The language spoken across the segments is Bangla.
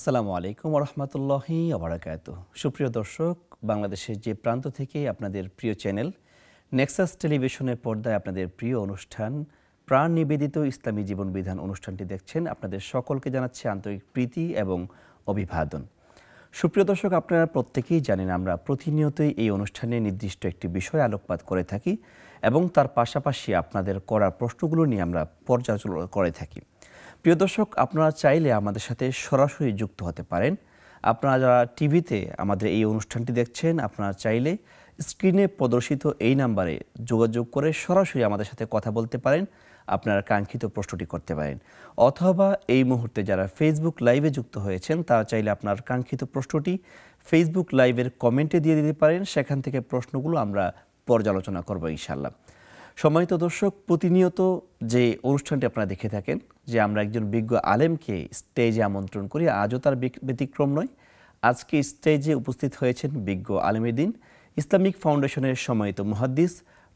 আসসালামু আলাইকুম রহমতুল্লাহি আবরাকাতুহ। সুপ্রিয় দর্শক, বাংলাদেশের যে প্রান্ত থেকে আপনাদের প্রিয় চ্যানেল নেক্সাস টেলিভিশনের পর্দায় আপনাদের প্রিয় অনুষ্ঠান প্রাণ নিবেদিত ইসলামী জীবন বিধান অনুষ্ঠানটি দেখছেন, আপনাদের সকলকে জানাচ্ছি আন্তরিক প্রীতি এবং অভিবাদন। সুপ্রিয় দর্শক, আপনারা প্রত্যেকেই জানেন আমরা প্রতিনিয়তই এই অনুষ্ঠানে নির্দিষ্ট একটি বিষয় আলোকপাত করে থাকি এবং তার পাশাপাশি আপনাদের করা প্রশ্নগুলো নিয়ে আমরা পর্যালোচনা করে থাকি। প্রিয় দর্শক, আপনারা চাইলে আমাদের সাথে সরাসরি যুক্ত হতে পারেন। আপনারা যারা টিভিতে আমাদের এই অনুষ্ঠানটি দেখছেন, আপনারা চাইলে স্ক্রিনে প্রদর্শিত এই নাম্বারে যোগাযোগ করে সরাসরি আমাদের সাথে কথা বলতে পারেন, আপনারা কাঙ্ক্ষিত প্রশ্নটি করতে পারেন। অথবা এই মুহূর্তে যারা ফেসবুক লাইভে যুক্ত হয়েছেন, তারা চাইলে আপনার কাঙ্ক্ষিত প্রশ্নটি ফেসবুক লাইভের কমেন্টে দিয়ে দিতে পারেন। সেখান থেকে প্রশ্নগুলো আমরা পর্যালোচনা করব ইনশাআল্লাহ। সম্মানিত দর্শক, প্রতিনিয়ত যে অনুষ্ঠানটি আপনারা দেখে থাকেন যে আমরা একজন বিজ্ঞ আলেমকে স্টেজে আমন্ত্রণ করি, আজও তার ব্যতিক্রম নয়। আজকে স্টেজে উপস্থিত হয়েছেন বিজ্ঞ আলেমের দিন ইসলামিক ফাউন্ডেশনের সম্মানিত মুহাদ্দিস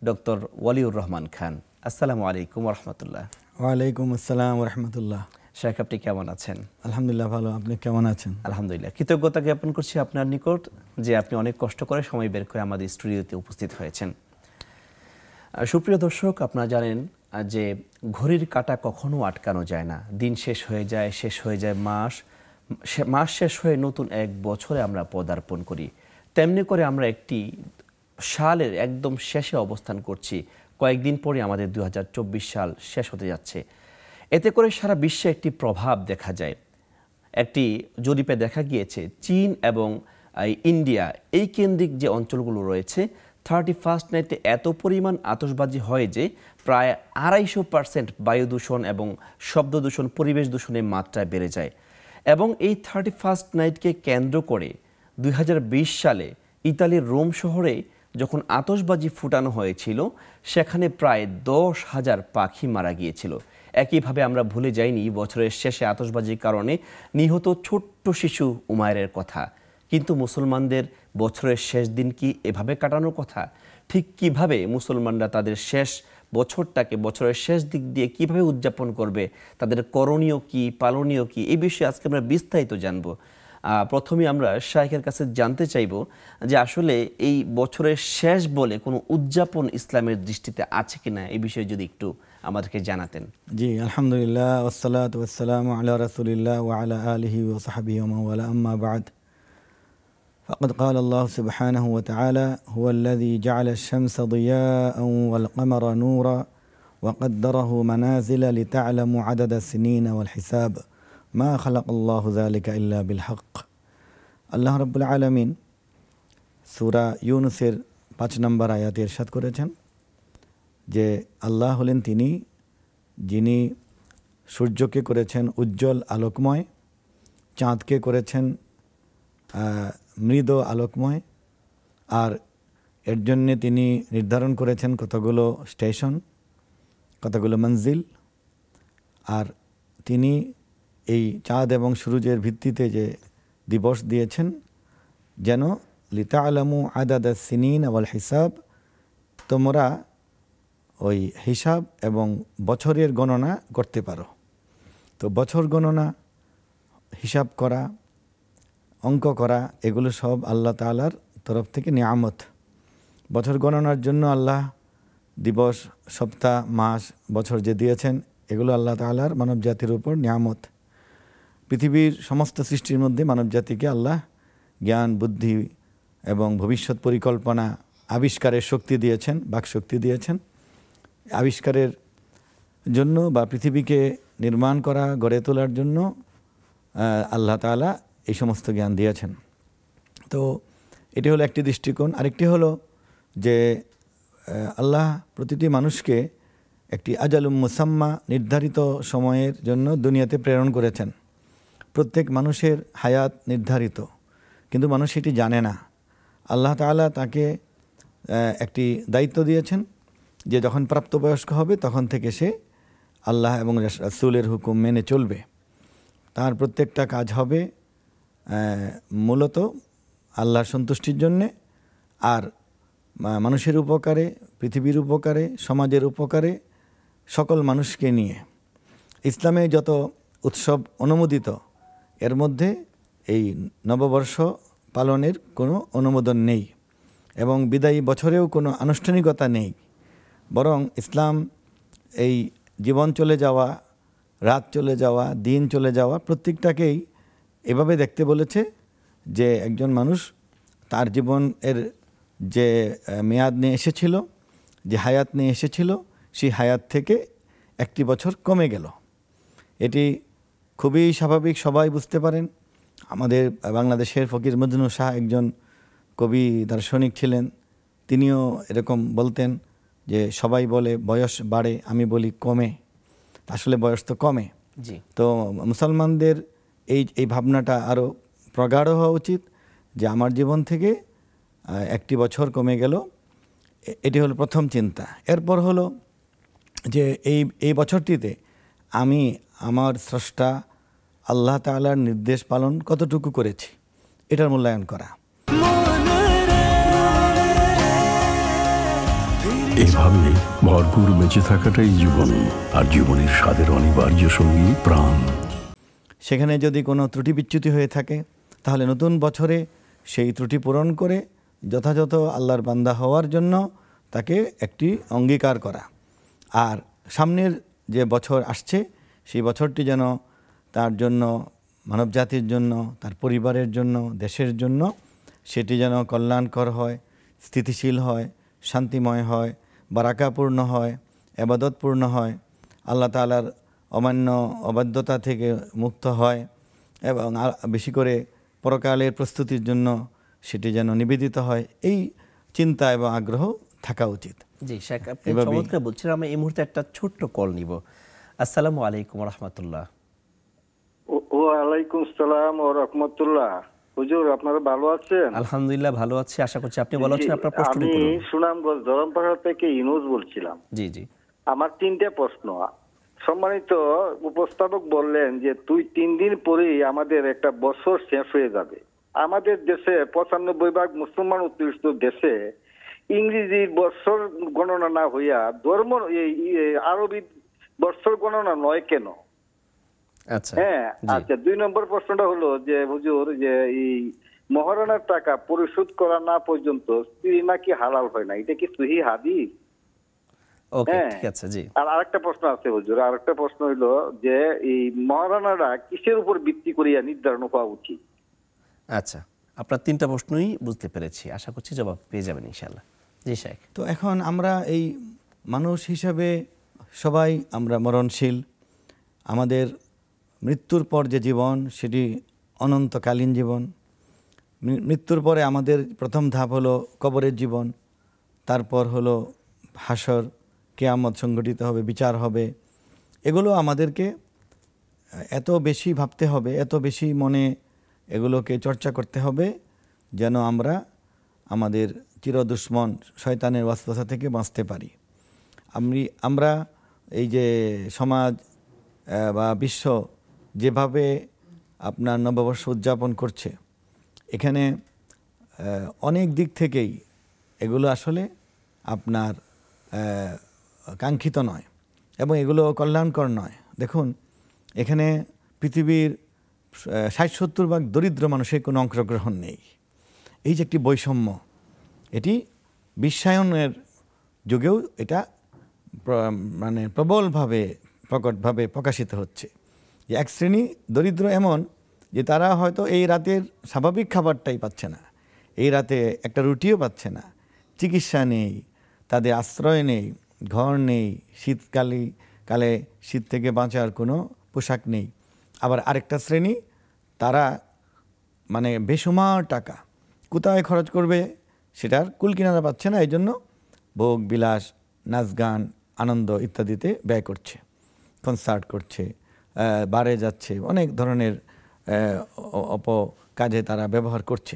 ডক্টর ওয়ালিউর রহমান খান। আসসালামু আলাইকুম রহমতুল্লাহ। ওয়ালাইকুম আসসালাম রহমতুল্লাহ। শেখ, আপনি কেমন আছেন? আলহামদুলিল্লাহ ভালো, আপনি কেমন আছেন? আলহামদুলিল্লাহ, কৃতজ্ঞতা জ্ঞাপন করছি আপনার নিকট যে আপনি অনেক কষ্ট করে সময় বের করে আমাদের স্টুডিওতে উপস্থিত হয়েছেন। সুপ্রিয় দর্শক, আপনারা জানেন যে ঘড়ির কাঁটা কখনো আটকানো যায় না। দিন শেষ হয়ে যায় মাস শেষ হয়ে নতুন এক বছরে আমরা পদার্পণ করি। তেমনি করে আমরা একটি সালের একদম শেষে অবস্থান করছি। কয়েকদিন পরে আমাদের 2024 সাল শেষ হতে যাচ্ছে। এতে করে সারা বিশ্বে একটি প্রভাব দেখা যায়। একটি জরিপে দেখা গিয়েছে চীন এবং ইন্ডিয়া এই কেন্দ্রিক যে অঞ্চলগুলো রয়েছে, 31st নাইটে এত পরিমাণ আতশবাজি হয় যে প্রায় 250% বায়ু দূষণ এবং শব্দ দূষণ, পরিবেশ দূষণের মাত্রা বেড়ে যায়। এবং এই 31st নাইটকে কেন্দ্র করে 2020 সালে ইতালির রোম শহরে যখন আতশবাজি ফুটানো হয়েছিল, সেখানে প্রায় 10,000 পাখি মারা গিয়েছিল। একইভাবে আমরা ভুলে যাইনি বছরের শেষে আতশবাজির কারণে নিহত ছোট্ট শিশু উমায়ের কথা। কিন্তু মুসলমানদের বছরের শেষ দিন কি এভাবে কাটানোর কথা? ঠিক কিভাবে মুসলমানরা তাদের শেষ বছরটাকে বছরের শেষ দিক দিয়ে কিভাবে উদযাপন করবে, তাদের করণীয় কি, পালনীয় কি, এই বিষয়ে আজকে আমরা বিস্তারিত জানব। প্রথমে আমরা শাইখের কাছে জানতে চাইব যে আসলে এই বছরের শেষ বলে কোনো উদযাপন ইসলামের দৃষ্টিতে আছে কিনা, এই বিষয়ে যদি একটু আমাদেরকে জানাতেন। জি, আলহামদুলিল্লাহ, ওয়াসসালাতু ওয়াসসালামু আলা রাসূলিল্লাহ ওয়া আলা আলিহি ওয়া সাহবিহি ওয়া মান ওয়ালা, আম্মা বা'দ। فقد قال الله سبحانه وتعالى: هو الذي جعل الشمس ضياء والقمر نورا وقدره منازل لتعلموا عدد السنين والحساب ما خلق الله ذلك إلا بالحق। আল্লাহ রাব্বুল আলামিন সূরা ইউনূসের 5 নম্বর আয়াতে ইরশাদ করেছেন যে আল্লাহ হলেন তিনি যিনি সূর্যকে করেছেন উজ্জ্বল আলোকময়, চাঁদকে করেছেন মৃদ আলোকময়, আর এর জন্যে তিনি নির্ধারণ করেছেন কতগুলো স্টেশন, কতগুলো মঞ্জিল। আর তিনি এই চাঁদ এবং সূর্যের ভিত্তিতে যে দিবস দিয়েছেন যেন লিতা'লামু আদাদাস সিনিন ওয়াল হিসাব, তোমরা ওই হিসাব এবং বছরের গণনা করতে পারো। তো বছর গণনা, হিসাব করা, অঙ্ক করা, এগুলো সব আল্লাহ তাআলার তরফ থেকে নিয়ামত। বছর গণনার জন্য আল্লাহ দিবস, সপ্তাহ, মাস, বছর যে দিয়েছেন, এগুলো আল্লাহ তাআলার মানব জাতির উপর নিয়ামত। পৃথিবীর সমস্ত সৃষ্টির মধ্যে মানব জাতিকে আল্লাহ জ্ঞান, বুদ্ধি এবং ভবিষ্যৎ পরিকল্পনা, আবিষ্কারের শক্তি দিয়েছেন, বাকশক্তি দিয়েছেন। আবিষ্কারের জন্য বা পৃথিবীকে নির্মাণ করা, গড়ে তোলার জন্য আল্লাহ তাআলা এই সমস্ত জ্ঞান দিয়েছেন। তো এটি হলো একটি দৃষ্টিকোণ। আরেকটি হলো যে আল্লাহ প্রতিটি মানুষকে একটি আজালুম মুসাম্মা, নির্ধারিত সময়ের জন্য দুনিয়াতে প্রেরণ করেছেন। প্রত্যেক মানুষের হায়াত নির্ধারিত, কিন্তু মানুষ এটি জানে না। আল্লাহ তাআলা তাকে একটি দায়িত্ব দিয়েছেন যে যখন প্রাপ্তবয়স্ক হবে তখন থেকে সে আল্লাহ এবং রাসূলের হুকুম মেনে চলবে। তার প্রত্যেকটা কাজ হবে মূলত আল্লাহর সন্তুষ্টির জন্যে, আর মানুষের উপকারে, পৃথিবীর উপকারে, সমাজের উপকারে, সকল মানুষকে নিয়ে। ইসলামে যত উৎসব অনুমোদিত, এর মধ্যে এই নববর্ষ পালনের কোনো অনুমোদন নেই এবং বিদায়ী বছরেও কোনো আনুষ্ঠানিকতা নেই। বরং ইসলাম এই জীবন চলে যাওয়া, রাত চলে যাওয়া, দিন চলে যাওয়া প্রত্যেকটাকেই এভাবে দেখতে বলেছে যে একজন মানুষ তার জীবনের যে মেয়াদ নিয়ে এসেছিল, যে হায়াত নিয়ে এসেছিল, সেই হায়াত থেকে একটি বছর কমে গেল। এটি খুবই স্বাভাবিক, সবাই বুঝতে পারেন। আমাদের বাংলাদেশের ফকির মজনু শাহ একজন কবি দার্শনিক ছিলেন, তিনিও এরকম বলতেন যে সবাই বলে বয়স বাড়ে, আমি বলি কমে। আসলে বয়স তো কমে। জি। তো মুসলমানদের এই ভাবনাটা আরও প্রগাঢ় হওয়া উচিত যে আমার জীবন থেকে একটি বছর কমে গেল। এটি হলো প্রথম চিন্তা। এরপর হলো যে এই বছরটিতে আমি আমার স্রষ্টা আল্লাহ তাআলার নির্দেশ পালন কতটুকু করেছি এটার মূল্যায়ন করা। এভাবে ভরপুর বেঁচে থাকাটাই জীবন, আর জীবনের স্বাদের অনিবার্য সঙ্গী প্রাণ। সেখানে যদি কোনো ত্রুটি বিচ্যুতি হয়ে থাকে তাহলে নতুন বছরে সেই ত্রুটি পূরণ করে যথাযথ আল্লাহর বান্দা হওয়ার জন্য তাকে একটি অঙ্গীকার করা। আর সামনের যে বছর আসছে সেই বছরটি যেন তার জন্য, মানবজাতির জন্য, তার পরিবারের জন্য, দেশের জন্য সেটি যেন কল্যাণকর হয়, স্থিতিশীল হয়, শান্তিময় হয়, বারাকাপূর্ণ হয়, ইবাদতপূর্ণ হয়, আল্লাহ তাআলার অমান্য অবাধ্যতা থেকে মুক্ত হয় এবং বেশি করে পরকালের প্রস্তুতির জন্য সেটি যেন নিবেদিত হয়। এই চিন্তা এবং আগ্রহ থাকা উচিত। জি শেখ, আপনি চমৎকার বলছেন। আমরা এই মুহূর্তে একটা ছোট্ট কল নিব। আসসালামু আলাইকুম রাহমাতুল্লাহ। ওয়ালাইকুম আসসালাম ওয়া রাহমাতুল্লাহ। হুজুর, আপনারা ভালো আছেন? আলহামদুলিল্লাহ ভালো আছি, আশা করছি আপনি ভালো আছেন। আপনার প্রশ্নটি করুন। আমি সুনামগঞ্জ ধরমপাড়া থেকে ইউনুস বলছিলাম। জি জি। আমার 3টে প্রশ্ন। সম্মানিত উপস্থাপক বললেন যে 3 দিন পরেই আমাদের একটা বছর শেষ হয়ে যাবে। আমাদের দেশে 95% মুসলমান অধ্যুষিত দেশে ইংরেজির বছর গণনা না হইয়া ধর্ম আরবি বছর গণনা নয় কেন? আচ্ছা। হ্যাঁ, আচ্ছা। 2 নম্বর প্রশ্নটা হলো যে হুজুর, যে এই মহারণার টাকা পরিশোধ করা না পর্যন্ত স্ত্রী নাকি হালাল হয় না, এটা কি সহিহ হাদিস? ওকে, ঠিক আছে। জি। আর আরেকটা প্রশ্ন আছে হুজুর, আরেকটা প্রশ্ন হলো যে এই মহারণাটা কিসের উপর ভিত্তি করিয়া নির্ধারণ হওয়া উচিত? আচ্ছা, আপনার 3টা প্রশ্নই বুঝতে পেরেছি, আশা করছি জবাব পেয়ে যাবেন ইনশাআল্লাহ। জি শেখ। তো এখন আমরা এই মানুষ হিসাবে সবাই আমরা মরণশীল। আমাদের মৃত্যুর পর যে জীবন সেটি অনন্তকালীন জীবন। মৃত্যুর পরে আমাদের প্রথম ধাপ হলো কবরের জীবন, তারপর হলো হাসর, কিয়ামত সংগঠিত হবে, বিচার হবে। এগুলো আমাদেরকে এত বেশি ভাবতে হবে, এত বেশি মনে এগুলোকে চর্চা করতে হবে যেন আমরা আমাদের চিরদুশ্মন শয়তানের ওয়াসওয়াসা থেকে বাঁচতে পারি। আমরা এই যে সমাজ বা বিশ্ব যেভাবে আপনার নববর্ষ উদযাপন করছে, এখানে অনেক দিক থেকেই এগুলো আসলে আপনার কাঙ্ক্ষিত নয় এবং এগুলো কল্যাণকর নয়। দেখুন, এখানে পৃথিবীর 60-70 ভাগ দরিদ্র মানুষের কোনো অংশগ্রহণ নেই। এই যে একটি বৈষম্য, এটি বিশ্বায়নের যুগেও এটা মানে প্রবলভাবে প্রকটভাবে প্রকাশিত হচ্ছে যে এক শ্রেণী দরিদ্র এমন যে তারা হয়তো এই রাতের স্বাভাবিক খাবারটাই পাচ্ছে না, এই রাতে একটা রুটিও পাচ্ছে না, চিকিৎসা নেই, তাদের আশ্রয় নেই, ঘর নেই, কালে শীত থেকে বাঁচার কোনো পোশাক নেই। আবার আরেকটা শ্রেণী, তারা মানে বেসুমার টাকা কোথায় খরচ করবে সেটার কুল কিনারা পাচ্ছে না, এই জন্য ভোগ বিলাস, নাচ গান, আনন্দ ইত্যাদিতে ব্যয় করছে, কনসার্ট করছে, বারে যাচ্ছে, অনেক ধরনের কাজে তারা ব্যবহার করছে।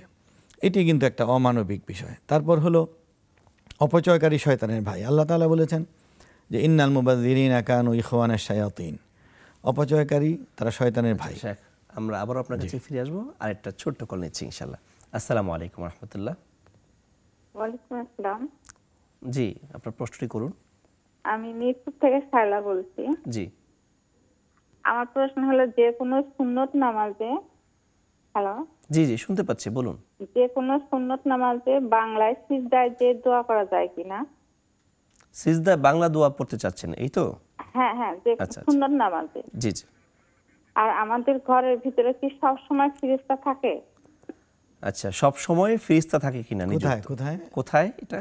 এটি কিন্তু একটা অমানবিক বিষয়। তারপর হলো অপচয়কারী শয়তানের ভাই। আল্লাহ তাআলা বলেছেন যে ইন্নাল মুবাযযিরিনা কানু ইখওয়ানাশ শায়াতিন। অপচয়কারী তারা শয়তানের ভাই। শেখ, আমরা আবার আপনার কাছে ফিরে আসবো, আর একটা ছোট্ট কল নিচ্ছি ইনশাআল্লাহ। আসসালামু আলাইকুম রাহমাতুল্লাহ। ওয়ালাইকুম আসসালাম। জি, আপনার প্রশ্নটি করুন। আমি মিরপুর থেকে শায়লা বলছি। জি। আমার প্রশ্ন হলো, যে কোনো সুন্নত নামাজে হ্যালো, জি জি শুনতে পাচ্ছি, বলুন। যে কোনো সুন্নত নামাজে বাংলায় সিজদায় যে দোয়া করা যায় কিনা? সিজদায় বাংলা দোয়া পড়তে চাচ্ছেন, এই তো? হ্যাঁ হ্যাঁ, যে আচ্ছা, আচ্ছা। সুন্নত নামাজে। জি জি। আর আমাদের ঘরের ভিতরে কি সব সময় ফিরিস্তা থাকে? আচ্ছা, সব সময় ফেরেশতা থাকে কিনা কোথায় নিযুক্ত? কোথায় কোথায় এটা?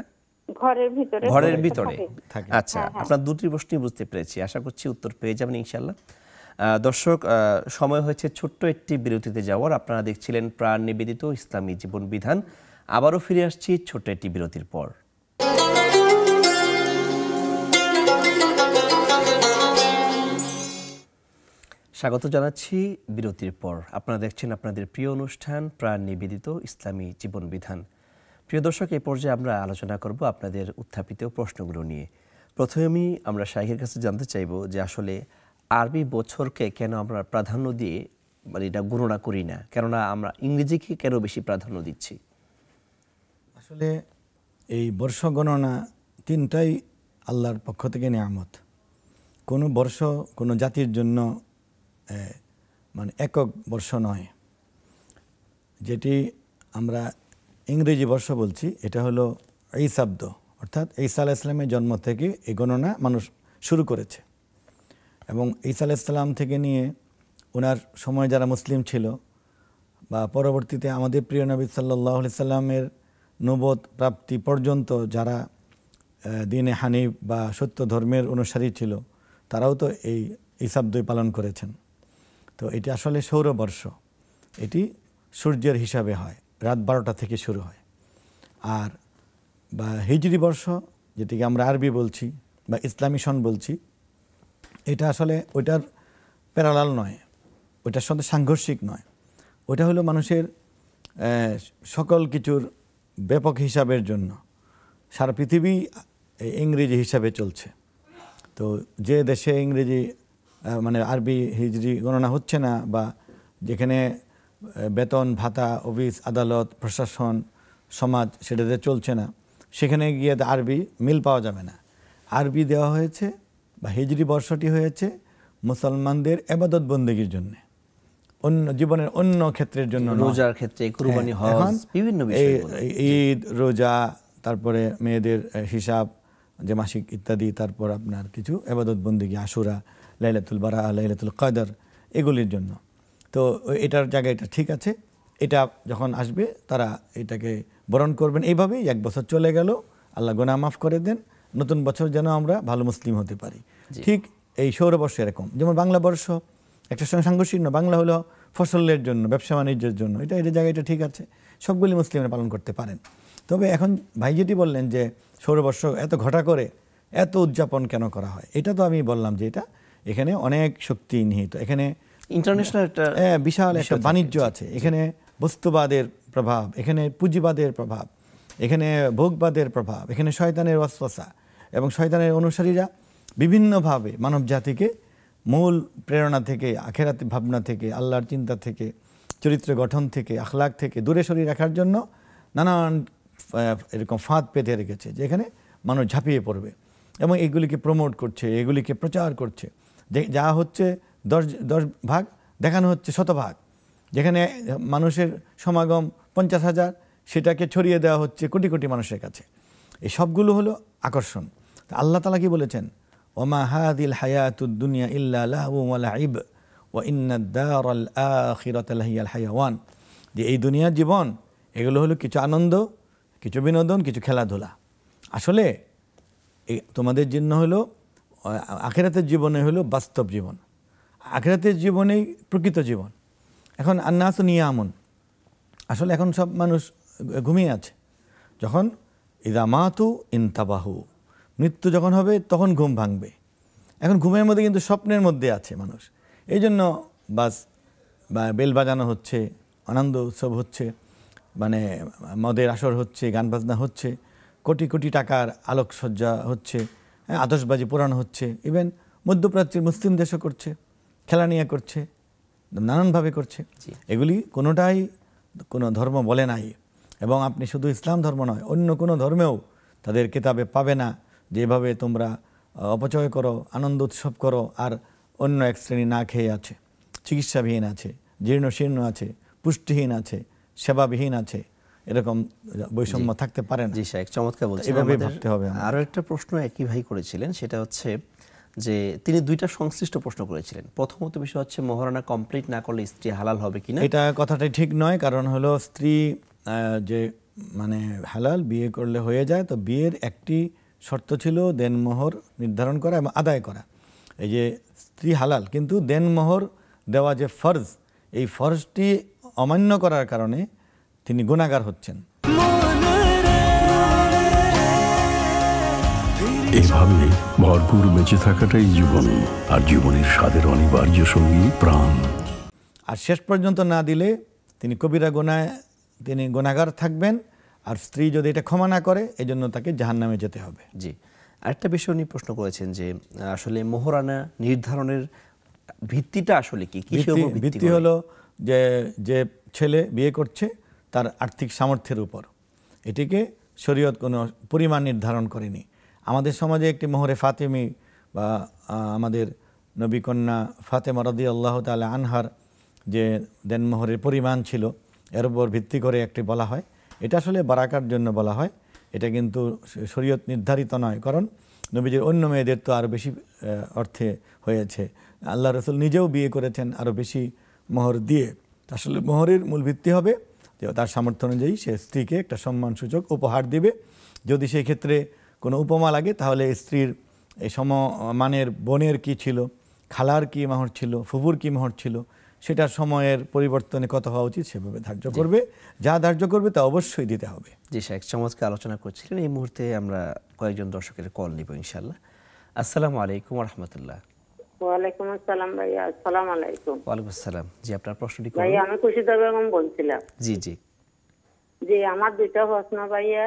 ঘরের ভিতরে ঘরের ফেরেশতা ভিতরে থাকে। থাকে? আচ্ছা, হ্যাঁ, হ্যাঁ। আপনার দুটি প্রশ্নই বুঝতে পেরেছি, আশা করছি উত্তর পেয়ে যাবেন ইনশাআল্লাহ। দর্শক, সময় হয়েছে ছোট্ট একটি বিরতিতে যাওয়ার। আপনারা দেখছিলেন প্রাণ নিবেদিত ইসলামী জীবন বিধান। আবারও ফিরে আসছি ছোট্ট একটি বিরতির পর। স্বাগত জানাচ্ছি বিরতির পর। আপনারা দেখছেন আপনাদের প্রিয় অনুষ্ঠান প্রাণ নিবেদিত ইসলামী জীবন বিধান। প্রিয় দর্শক, এই পর্যায়ে আমরা আলোচনা করব আপনাদের উত্থাপিত প্রশ্নগুলো নিয়ে। প্রথমেই আমরা শাইখের কাছে জানতে চাইব যে আসলে আরবি বছরকে কেন আমরা প্রাধান্য দিয়ে মানে এটা গণনা করি না, কেননা আমরা ইংরেজিকে কেন বেশি প্রাধান্য দিচ্ছি? আসলে এই বর্ষ গণনা তিনটাই আল্লাহর পক্ষ থেকে নিয়ামত। কোনো বর্ষ কোনো জাতির জন্য মানে একক বর্ষ নয়। যেটি আমরা ইংরেজি বর্ষ বলছি, এটা হলো ঈসাব্দ, অর্থাৎ ঈসা আলাইহিস সালামের জন্ম থেকে এই গণনা মানুষ শুরু করেছে। এবং ঈসা আলাইহিস সালাম থেকে নিয়ে ওনার সময় যারা মুসলিম ছিল বা পরবর্তীতে আমাদের প্রিয় নবী সাল্লাল্লাহু আলাইহি সাল্লামের নবুয়ত প্রাপ্তি পর্যন্ত যারা দ্বীনে হানিফ বা সত্য ধর্মের অনুসারী ছিল, তারাও তো এই ঈসাব্দই পালন করেছেন। তো এটি আসলে সৌরবর্ষ, এটি সূর্যের হিসাবে হয়, রাত 12টা থেকে শুরু হয়। আর বা হিজরি বর্ষ, যেটিকে আমরা আরবি বলছি বা ইসলামী সন বলছি, এটা আসলে ওইটার প্যারালাল নয়, ওইটার সাথে সাংঘর্ষিক নয়। ওইটা হলো মানুষের সকল কিছুর ব্যাপক হিসাবের জন্য সারা পৃথিবী ইংরেজি হিসাবে চলছে। তো যে দেশে ইংরেজি মানে আরবি হিজরি গণনা হচ্ছে না, বা যেখানে বেতন ভাতা, অফিস আদালত প্রশাসন সমাজ সেটাতে চলছে না, সেখানে গিয়ে আরবি মিল পাওয়া যাবে না। আরবি দেওয়া হয়েছে বা হিজরি বর্ষটি হয়েছে মুসলমানদের ইবাদত বন্দেগীর জন্য, অন্য জীবনের অন্য ক্ষেত্রের জন্য, রোজার ক্ষেত্রে, কুরবানি, হজ, বিভিন্ন বিষয়গুলো, ঈদ, রোজা, তারপরে মেয়েদের হিসাব যে মাসিক ইত্যাদি, তারপর আপনার কিছু ইবাদত বন্দেগী, আশুরা, লাইলাতুল বারা, লাইলাতুল কদর, এগুলির জন্য। তো এটার জায়গায় এটা ঠিক আছে। এটা যখন আসবে তারা এটাকে বরণ করবেন। এইভাবেই এক বছর চলে গেল, আল্লাহ গুনাহ মাফ করে দেন, নতুন বছর যেন আমরা ভালো মুসলিম হতে পারি। ঠিক এই সৌরবর্ষ এরকম, যেমন বাংলা বর্ষ একটা সঙ্গে সাংঘর্ষিক না, বাংলা হলো ফসলের জন্য, ব্যবসা বাণিজ্যের জন্য, এটা জায়গায় এটা ঠিক আছে, সবগুলি মুসলিমরা পালন করতে পারেন। তবে এখন ভাই যেটি বললেন যে সৌরবর্ষ এত ঘটা করে এত উদযাপন কেন করা হয়, এটা তো আমি বললাম যে এটা এখানে অনেক শক্তি নিহিত, এখানে ইন্টারন্যাশনাল একটা বিশাল একটা বাণিজ্য আছে, এখানে বস্তুবাদের প্রভাব, এখানে পুঁজিবাদের প্রভাব, এখানে ভোগবাদের প্রভাব, এখানে শয়তানের ওয়াসওয়াসা, এবং শয়তানের অনুসারীরা বিভিন্নভাবে মানব জাতিকে মূল প্রেরণা থেকে, আখেরাত ভাবনা থেকে, আল্লাহর চিন্তা থেকে, চরিত্র গঠন থেকে, আখলাক থেকে দূরে সরিয়ে রাখার জন্য নানান এরকম ফাঁদ পেতে রেখেছে, যেখানে মানুষ ঝাঁপিয়ে পড়বে এবং এগুলিকে প্রমোট করছে, এগুলিকে প্রচার করছে। যা হচ্ছে 10 ভাগ দেখানো হচ্ছে 100 ভাগ, যেখানে মানুষের সমাগম 50,000, সেটাকে ছড়িয়ে দেওয়া হচ্ছে কোটি কোটি মানুষের কাছে। এই সবগুলো হলো আকর্ষণ। তা আল্লাহ তাআলা কি বলেছেন, ওমা হাদিল হায়াতুদ দুনিয়া ইল্লা লাহু ওয়া লাইব ওয়া ইন্নাদ দারাল আখিরাতা লাহিয়াল হায়াওয়ান, যে এই দুনিয়ার জীবন এগুলো হলো কিছু আনন্দ, কিছু বিনোদন, কিছু খেলাধুলা। আসলে এই তোমাদের জন্য হলো আখিরাতের জীবনে হলো বাস্তব জীবন, আখিরাতের জীবনেই প্রকৃত জীবন। এখন আন্নাসু নিয়ামুন, আসলে এখন সব মানুষ ঘুমিয়ে আছে। যখন ইদা মাতু ইনতাবাহু, মৃত্যু যখন হবে তখন ঘুম ভাঙবে। এখন ঘুমের মধ্যে কিন্তু স্বপ্নের মধ্যে আছে মানুষ, এই জন্য বাস বা বেল বাজানো হচ্ছে, আনন্দ উৎসব হচ্ছে, মানে মদের আসর হচ্ছে, গান বাজনা হচ্ছে, কোটি কোটি টাকার আলোকসজ্জা হচ্ছে, আতশবাজি পোড়ানো হচ্ছে। ইভেন মধ্যপ্রাচ্যের মুসলিম দেশও করছে, খেলা নিয়ে করছে, নানানভাবে করছে। এগুলি কোনোটাই কোনো ধর্ম বলে নাই। এবং আপনি শুধু ইসলাম ধর্ম নয়, অন্য কোনো ধর্মেও তাদের কিতাবে পাবে না যেভাবে তোমরা অপচয় করো, আনন্দ উৎসব করো, আর অন্য এক শ্রেণী না খেয়ে আছে, চিকিৎসাবিহীন আছে, জীর্ণ শীর্ণ আছে, পুষ্টিহীন আছে, সেবাবিহীন আছে, এরকম বৈষম্য থাকতে পারে না। জি শাইখ, চমৎকার বলছেন। এভাবেই আমাদের ভাবতে হবে আমাদের। আরো একটা প্রশ্ন একই ভাই করেছিলেন, সেটা হচ্ছে যে তিনি দুইটা সংশ্লিষ্ট প্রশ্ন করেছিলেন। প্রথমত বিষয় হচ্ছে মহারণা কমপ্লিট না করলে স্ত্রী হালাল হবে কিনা। এটা কথাটাই ঠিক নয়, কারণ হলো স্ত্রী যে মানে হালাল বিয়ে করলে হয়ে যায়, তো বিয়ের একটি শর্ত ছিল দেনমোহর নির্ধারণ করা এবং আদায় করা। এই যে স্ত্রী হালাল, কিন্তু দেনমোহর দেওয়া যে ফরজ, এই ফরজটি অমান্য করার কারণে তিনি গুনাহগার হচ্ছেন। এভাবে ভরপুর বেঁচে থাকাটাই জীবন, আর জীবনের স্বাদের অনিবার্য সঙ্গী প্রাণ। আর শেষ পর্যন্ত না দিলে তিনি কবিরা গুনায় তিনি গুনাহগার থাকবেন, আর স্ত্রী যদি এটা ক্ষমা না করে এজন্য তাকে জাহান্নামে যেতে হবে। জি, আরেকটা বিষয় নিয়ে প্রশ্ন করেছেন যে আসলে মোহরানা নির্ধারণের ভিত্তিটা আসলে কি, কিসের উপর ভিত্তি ভিত্তি করে? হলো যে যে ছেলে বিয়ে করছে তার আর্থিক সামর্থ্যের উপর। এটিকে শরীয়ত কোনো পরিমাণ নির্ধারণ করেনি। আমাদের সমাজে একটি মোহরে ফাতেমি বা আমাদের নবী কন্যা ফাতেমা রাদিয়াল্লাহু তাআলা আনহার যে দেনমোহরের পরিমাণ ছিল, এর উপর ভিত্তি করে একটি বলা হয়। এটা আসলে বারাকার জন্য বলা হয়, এটা কিন্তু শরীয়ত নির্ধারিত নয়। কারণ নবীজির অন্য মেয়েদের তো আরও বেশি অর্থে হয়েছে, আল্লাহ রসুল নিজেও বিয়ে করেছেন আরও বেশি মোহর দিয়ে। আসলে মোহরের মূল ভিত্তি হবে যে তার সামর্থ্য অনুযায়ী সে স্ত্রীকে একটা সম্মানসূচক উপহার দিবে। যদি সেই ক্ষেত্রে কোনো উপমা লাগে তাহলে স্ত্রীর এই সমমানের বোনের কি ছিল, খালার কি মোহর ছিল, ফুফুর কি মোহর ছিল, সেটা সময়ের পরিবর্তনে কত হওয়া উচিত সেভাবে ধার্য করবে। যা ধার্য করবে তা অবশ্যই দিতে হবে। জি শাইখ, চমৎকার আলোচনা করছিলেন। এই মুহূর্তে আমরা কয়েকজন দর্শকের কল নিব ইনশাআল্লাহ। আসসালামু আলাইকুম ওয়া রাহমাতুল্লাহ। ওয়ালাইকুম আসসালাম ভাইয়া। আসসালামু আলাইকুম। ওয়ালাইকুম আসসালাম। জি, আপনার প্রশ্নটি করুন। ভাইয়া আমি খুশিদা বেগম বলছিলাম। জি জি জি, আমার দুইটা প্রশ্ন ভাইয়া।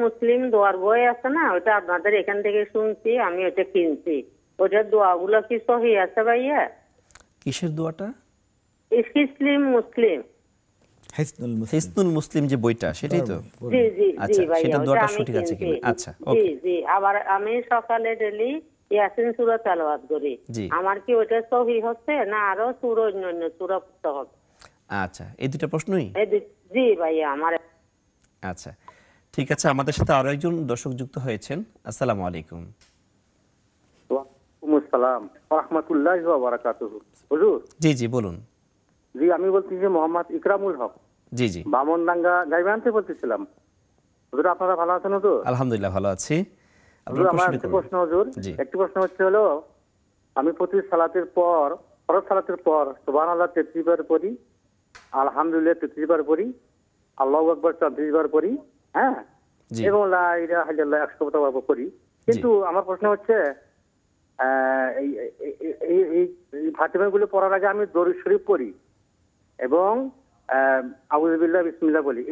মুসলিম দোয়ার বই আছে না, ওটা আপনাদের এখান থেকে শুনছি, আমি ওটা কিনছি। ওটার দোয়াগুলো কি সহি আছে ভাইয়া? কিসের দোয়াটা? মুসলিম হিসনুল মুসলিম যে বইটা, সেটাই তো? জি জি আচ্ছা, জি ভাইয়া, সেটা ওটা দোয়াটা আমি সঠিক আছে কিনছি। কিনা? আচ্ছা, জি ওকে। জি, আবার আমি সকালে ডেলি ইয়াসিন সূরা তেলাওয়াত করি। জি। আমার কি ওটা সহি হচ্ছে না আরো সূরা অন্য সূরা পড়তে হবে? আচ্ছা, এই দুটো প্রশ্নই? জি ভাইয়া আমার। আচ্ছা, ঠিক আছে। আমাদের সাথে আরো একজন দর্শক যুক্ত হয়েছেন। আসসালামু আলাইকুম। ওয়ালাইকুম আসসালাম ওয়া রাহমাতুল্লাহি ওয়া বারাকাতুহু। হুজুর। জি জি বলুন। জি, আমি বলছি যে মোহাম্মদ ইকরামুল হক, জি জি, বামনডাঙ্গা গাইবান্তে বলতেছিলাম। হুজুর, আপনারা ভালো আছেন? তো আলহামদুলিল্লাহ ভালো আছি। হুজুর, আমার একটি প্রশ্ন হুজুর, একটি প্রশ্ন হচ্ছে হলো, আমি প্রতি সালাতের পর, ফরজ সালাতের পর সুবহানাল্লাহ 33 বার পড়ি, আলহামদুলিল্লাহ 33 বার পড়ি, আল্লাহু আকবার 34 বার পড়ি, হ্যাঁ, জি এবং লা ইলাহা ইল্লাল্লাহ 100 বার পড়ি। কিন্তু আমার প্রশ্ন হচ্ছে এই ফাতিমাগুলো পড়ার আগে আমি দরুদ শরীফ পড়ি এবং আউযু বিল্লাহি বিসমিল্লাহ বলি।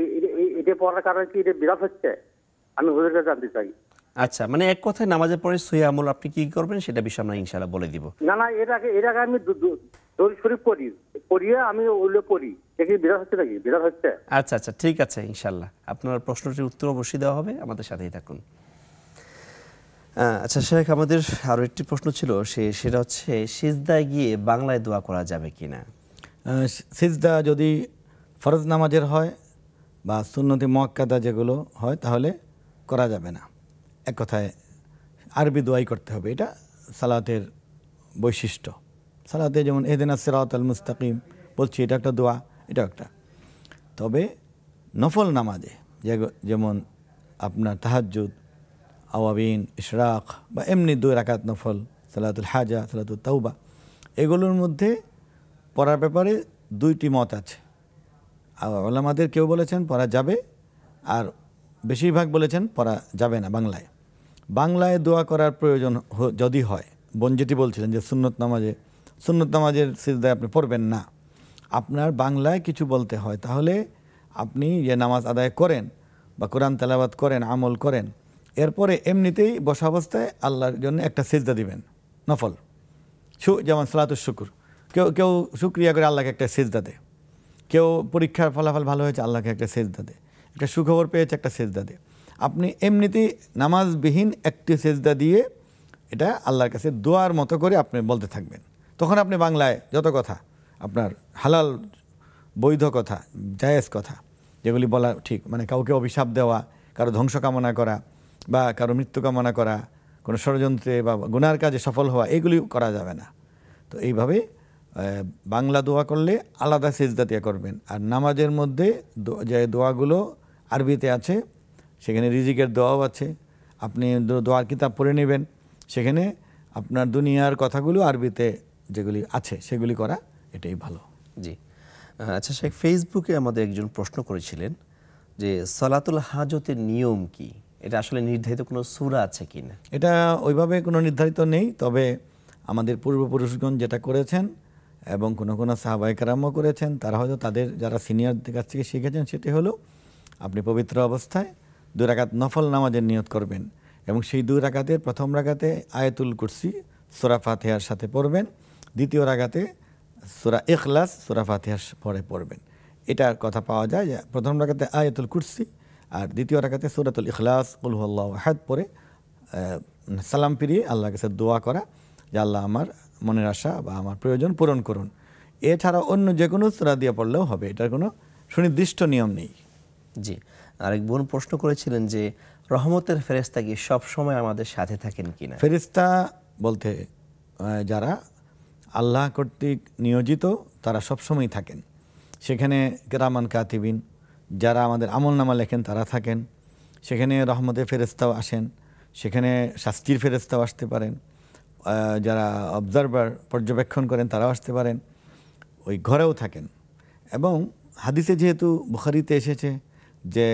এটা পড়ার কারণে কি এটা বিরাট হচ্ছে? আমি হুজুরকে জানতে চাই। আচ্ছা, মানে এক কথায় নামাজের পরে সহিহ আমল আপনি কি করবেন সেটা বিষয়ে আমরা ইনশাআল্লাহ বলে দিব। না, এর আগে আমি দরুদ শরীফ পড়িয়ে আমি ওগুলো পড়ি, দেখি বিরাট হচ্ছে নাকি? বিরাট হচ্ছে। আচ্ছা আচ্ছা, ঠিক আছে, ইনশাআল্লাহ আপনার প্রশ্নটির উত্তর অবশ্যই দেওয়া হবে। আমাদের সাথেই থাকুন। আচ্ছা শেখ, আমাদের আরো একটি প্রশ্ন ছিল, সেটা হচ্ছে সিজদায় গিয়ে বাংলায় দোয়া করা যাবে কিনা? সিজদা যদি ফরজ নামাজের হয় বা সুন্নতি মুআক্কাদা যেগুলো হয় তাহলে করা যাবে না। এক কথায় আরবি দোয়াই করতে হবে। এটা সালাতের বৈশিষ্ট্য। সালাতে যেমন ইহদিনাস সিরাতাল মুস্তাকিম বলছি, এটা একটা দোয়া, এটা একটা। তবে নফল নামাজে যেমন আপনার তাহাজ্জুদ, আওয়াবিন, ইশরাক বা এমনি 2 রাকাত নফল, সালাতুল হাজা, সালাতুল তাওবা, এগুলোর মধ্যে পড়ার ব্যাপারে 2টি মত আছে। ওলামাদের কেউ বলেছেন পড়া যাবে, আর বেশিরভাগ বলেছেন পড়া যাবে না। বাংলায় দোয়া করার প্রয়োজন যদি হয়, বোন যেটি বলছিলেন যে সুন্নত নামাজের সিজদায় আপনি পড়বেন না, আপনার বাংলায় কিছু বলতে হয়, তাহলে আপনি যে নামাজ আদায় করেন বা কোরআন তেলাওয়াত করেন, আমল করেন, এরপরে এমনিতেই বসা অবস্থায় আল্লাহর জন্য একটা সিজদা দিবেন নফল। যেমন সালাতুশ শুকর, কেউ শুকরিয়া করে আল্লাহকে একটা সিজদা দেয়, কেউ পরীক্ষার ফলাফল ভালো হয়েছে আল্লাহকে একটা সিজদা দেয়, একটা সুখবর পেয়েছে একটা সিজদা দেয়। আপনি এমনিতেই নামাজবিহীন একটি সিজদা দিয়ে এটা আল্লাহর কাছে দোয়ার মতো করে আপনি বলতে থাকবেন। তখন আপনি বাংলায় যত কথা আপনার হালাল বৈধ কথা, জায়েজ কথা যেগুলি বলা ঠিক, মানে কাউকে অভিশাপ দেওয়া, কারো ধ্বংস কামনা করা বা কারো মৃত্যু কামনা করা, কোনো ষড়যন্ত্রে বা গুনার কাজে সফল হওয়া, এগুলি করা যাবে না। তো এইভাবে বাংলা দোয়া করলে আলাদা সিজদা দিয়ে করবেন। আর নামাজের মধ্যে যে দোয়াগুলো আরবিতে আছে, সেখানে রিজিকের দোয়াও আছে, আপনি দোয়ার কিতাব পড়ে নেবেন, সেখানে আপনার দুনিয়ার কথাগুলো আরবিতে যেগুলি আছে সেগুলি করা, এটাই ভালো। জি, আচ্ছা শেখ, ফেসবুকে আমাদের একজন প্রশ্ন করেছিলেন যে সালাতুল হাজতের নিয়ম কি, এটা আসলে নির্ধারিত কোনো সূরা আছে কিনা? এটা ওইভাবে কোনো নির্ধারিত নেই, তবে আমাদের পূর্বপুরুষগণ যেটা করেছেন এবং কোনো কোনো সাহাবায়ে কেরামও করেছেন, তারা হয়তো তাদের যারা সিনিয়রদের কাছ থেকে শিখেছেন, সেটি হলো আপনি পবিত্র অবস্থায় 2 রাকাত নফল নামাজের নিয়ত করবেন এবং সেই 2 রাকাতের প্রথম রাকাতে আয়াতুল কুরসি সূরা ফাতিহার সাথে পড়বেন, দ্বিতীয় রাকাতে সূরা ইখলাস সূরা ফাতিহার পরে পড়বেন। এটার কথা পাওয়া যায় যে প্রথম রাকাতে আয়াতুল কুরসি আর দ্বিতীয় রাকাতে সূরাতুল ইখলাস কুল হুয়াল্লাহু আহাদ পড়ে সালাম ফিরিয়ে আল্লাহর কাছে দোয়া করা যে আল্লাহ আমার মনের আশা বা আমার প্রয়োজন পূরণ করুন। এছাড়া অন্য যে কোনো সূরা দিয়ে পড়লেও হবে, এটার কোনো সুনির্দিষ্ট নিয়ম নেই। জি, আরেক বোন প্রশ্ন করেছিলেন যে রহমতের ফেরেশতা কি সব সময় আমাদের সাথে থাকেন কিনা? ফেরেশতা বলতে যারা আল্লাহ কর্তৃক নিয়োজিত তারা সবসময় থাকেন। সেখানে কিরামান কাতিবিন যারা আমাদের আমলনামা লেখেন তারা থাকেন, সেখানে রহমতের ফেরেশতাও আসেন, সেখানে শাস্তির ফেরেশতাও আসতে পারেন, যারা অবজারভার পর্যবেক্ষণ করেন তারাও আসতে পারেন, ওই ঘরেও থাকেন। এবং হাদিসে যেহেতু বুখারীতে এসেছে যে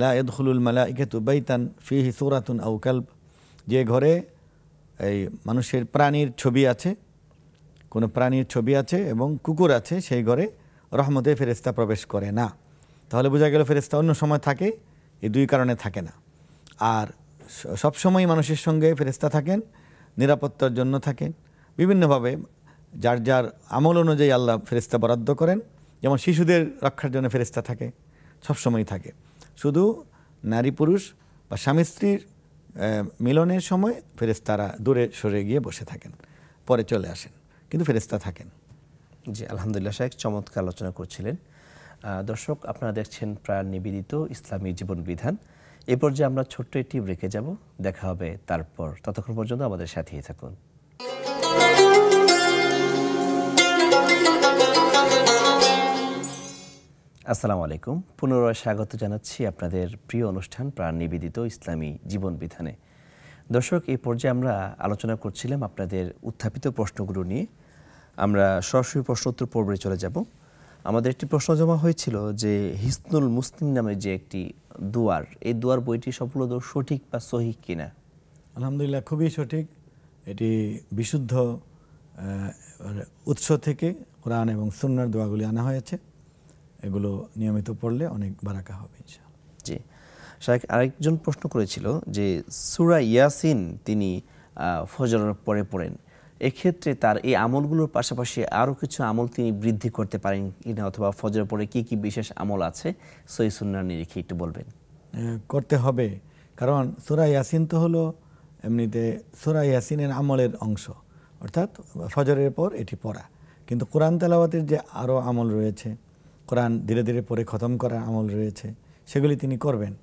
লা ইয়াদখুলুল মালাইকাতু বাইতান ফিহি সূরাতুন আও কালব, যে ঘরে এই মানুষের প্রাণীর ছবি আছে, কোনো প্রাণীর ছবি আছে এবং কুকুর আছে, সেই ঘরে রহমতের ফেরেশতা প্রবেশ করে না। তাহলে বোঝা গেল ফেরেশতা অন্য সময় থাকে, এই 2 কারণে থাকে না। আর সবসময় মানুষের সঙ্গে ফেরেশতা থাকেন, নিরাপত্তার জন্য থাকেন, বিভিন্নভাবে যার যার আমল অনুযায়ী আল্লাহ ফেরেশতা বরাদ্দ করেন। যেমন শিশুদের রক্ষার জন্য ফেরেশতা থাকে, সবসময় থাকে। শুধু নারী পুরুষ বা স্বামী স্ত্রীর মিলনের সময় ফেরেশতারা দূরে সরে গিয়ে বসে থাকেন, পরে চলে আসেন, কিন্তু ফেরেশতা থাকেন। জি, আলহামদুলিল্লাহ শেখ, চমৎকার আলোচনা করছিলেন। দর্শক, আপনারা দেখছেন প্রাণ নিবেদিত ইসলামী জীবন বিধান। এই পর্যায়ে আমরা ছোট্ট একটি ব্রেকে যাব, দেখা হবে তারপর। ততক্ষণ পর্যন্ত আমাদের সাথেই থাকুন। আসসালামু আলাইকুম, পুনরায় স্বাগত জানাচ্ছি আপনাদের প্রিয় অনুষ্ঠান প্রাণ নিবেদিত ইসলামী জীবন বিধানে। দর্শক, এই পর্যায়ে আমরা আলোচনা করছিলাম আপনাদের উত্থাপিত প্রশ্নগুলো নিয়ে। আমরা সরাসরি প্রশ্ন উত্তর পর্বে চলে যাব। আমাদের একটি প্রশ্ন জমা হয়েছিল যে হিসনুল মুসলিম নামে যে একটি দুয়ার, এই দুয়ার বইটি সম্পূর্ণ সঠিক বা সহিহ কিনা? আলহামদুলিল্লাহ, খুবই সঠিক। এটি বিশুদ্ধ উৎস থেকে কোরআন এবং সুন্নাহর দোয়াগুলি আনা হয়েছে। এগুলো নিয়মিত পড়লে অনেক বারাকা হবে ইনশাআল্লাহ। জি, শাইখ আরেকজন প্রশ্ন করেছিল যে সূরা ইয়াসিন তিনি ফজরের পরে পড়েন, এক্ষেত্রে তার এই আমলগুলোর পাশাপাশি আরও কিছু আমল তিনি বৃদ্ধি করতে পারেন কিনা, অথবা ফজরের পরে কি কি বিশেষ আমল আছে সহিহ সুন্নাহর নিরিখে একটু বলবেন? করতে হবে, কারণ সূরা ইয়াসিন তো হলো এমনিতে সূরা ইয়াসিনের আমলের অংশ, অর্থাৎ ফজরের পর এটি পড়া। কিন্তু কোরআন তেলাওয়াতের যে আরও আমল রয়েছে, কোরআন ধীরে ধীরে পড়ে খতম করার আমল রয়েছে, সেগুলি তিনি করবেন।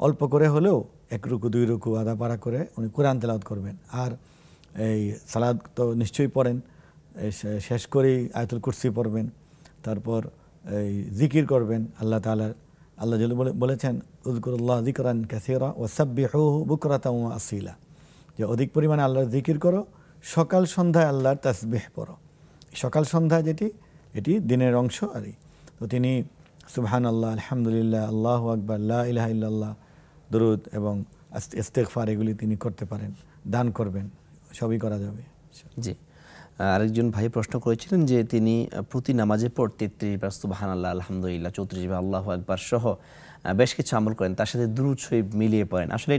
অল্প করে হলেও 1 রুকু 2 রুকু আধা পারা করে উনি কোরআন তেলাওয়াত করবেন। আর এই সালাদ তো নিশ্চয়ই পড়েন, শেষ করেই আয়াতুল কুরসি পড়বেন, তারপর এই জিকির করবেন আল্লাহ তাআলার। আল্লাহ যদি বলেছেন উযকুরুল্লাহ যিকরান কাসীরা ওয়া সাব্বিহুহু বুকরাতাও ওয়া আসীলা, যে অধিক পরিমাণে আল্লাহর জিকির করো, সকাল সন্ধ্যায় আল্লাহর তাসবিহ পড়ো। সকাল সন্ধ্যা যেটি, এটি দিনের অংশ। আর তো তিনি সুবহানাল্লাহ, আলহামদুলিল্লাহ, আল্লাহু আকবার, লা ইলাহা ইল্লাল্লাহ, দরুদ এবং ইস্তিগফার এগুলি তিনি করতে পারেন, দান করবেন, সবই করা যাবে। জি, আরেকজন ভাই প্রশ্ন করেছিলেন যে তিনি প্রতি নামাজে পর 33 বার সুবহানাল্লাহ, আলহামদুলিল্লাহ, 34 বার আল্লাহু আকবার সহ বেশ কিছু আমল করেন, তার সাথে দুরূদ শরীফ মিলিয়ে পড়েন। আসলে